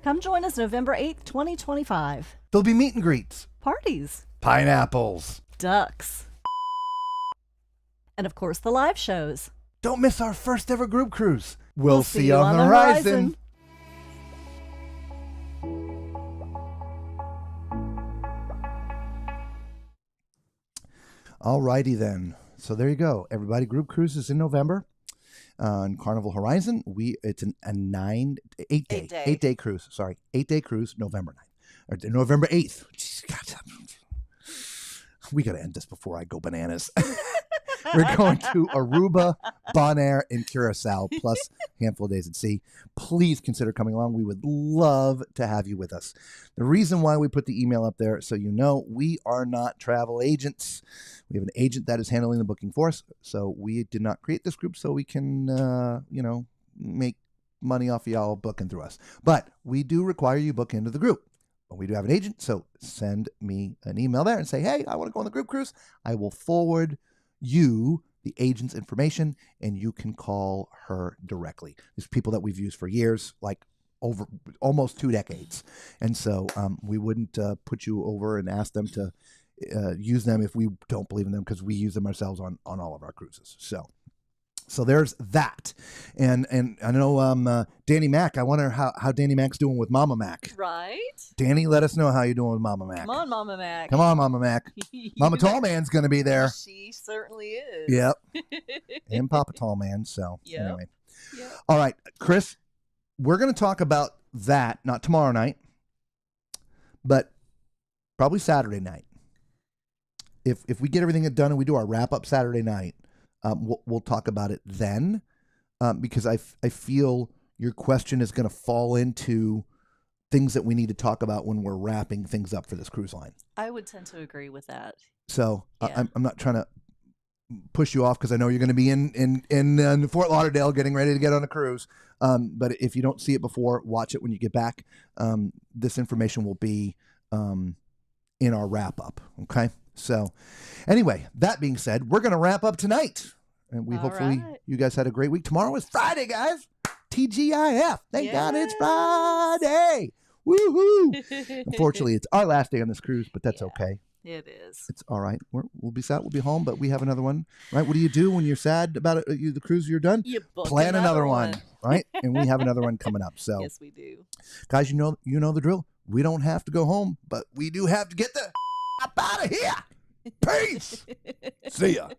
Come join us November 8th, 2025. There'll be meet and greets, Parties, pineapples, ducks, and of course the live shows. Don't miss our first ever group cruise. We'll see you on the horizon. All righty then. So there you go, everybody. Group cruises in November on Carnival Horizon. It's an 8 day cruise. Sorry, 8-day cruise, November 9th or November 8th. Jeez, God, we got to end this before I go bananas. We're going to Aruba, Bonaire, and Curacao, plus a handful of days at sea. Please consider coming along. We would love to have you with us. The reason why we put the email up there, so you know, we are not travel agents. We have an agent that is handling the booking for us. So we did not create this group so we can, make money off of y'all booking through us. But we do require you book into the group. But we do have an agent, so send me an email there and say, hey, I want to go on the group cruise. I will forward you the agent's information, and you can call her directly. There's people that we've used for years, like over almost 2 decades. And so we wouldn't put you over and ask them to use them if we don't believe in them, because we use them ourselves on all of our cruises. So there's that. And I know Danny Mac, I wonder how Danny Mac's doing with Mama Mac. Right? Danny, let us know how you're doing with Mama Mac. Come on, Mama Mac. Come on, Mama Mac. Mama Tall Man's going to be there. She certainly is. Yep. And Papa Tall Man. So Yep. anyway. Yep. All right, Chris, we're going to talk about that, not tomorrow night, but probably Saturday night. If we get everything done and we do our wrap-up Saturday night, we'll talk about it then, because I feel your question is going to fall into things that we need to talk about when we're wrapping things up for this cruise line. I would tend to agree with that. So Yeah. I'm not trying to push you off, because I know you're going to be in Fort Lauderdale getting ready to get on a cruise. But if you don't see it before, watch it when you get back. This information will be in our wrap-up, okay? So anyway, that being said, we're going to wrap up tonight. And we All hopefully right. you guys had a great week. Tomorrow is Friday, guys. TGIF. Thank God it's Friday. Woohoo. Unfortunately, it's our last day on this cruise, but that's okay. It is. It's all right. We'll be sad. We'll be home, but we have another one, right? What do you do when you're sad about it, the cruise you're done? You book Plan another one, right? And we have another one coming up. So, Yes, we do. guys, you know the drill. We don't have to go home, but we do have to get the up out of here. Peace. See ya.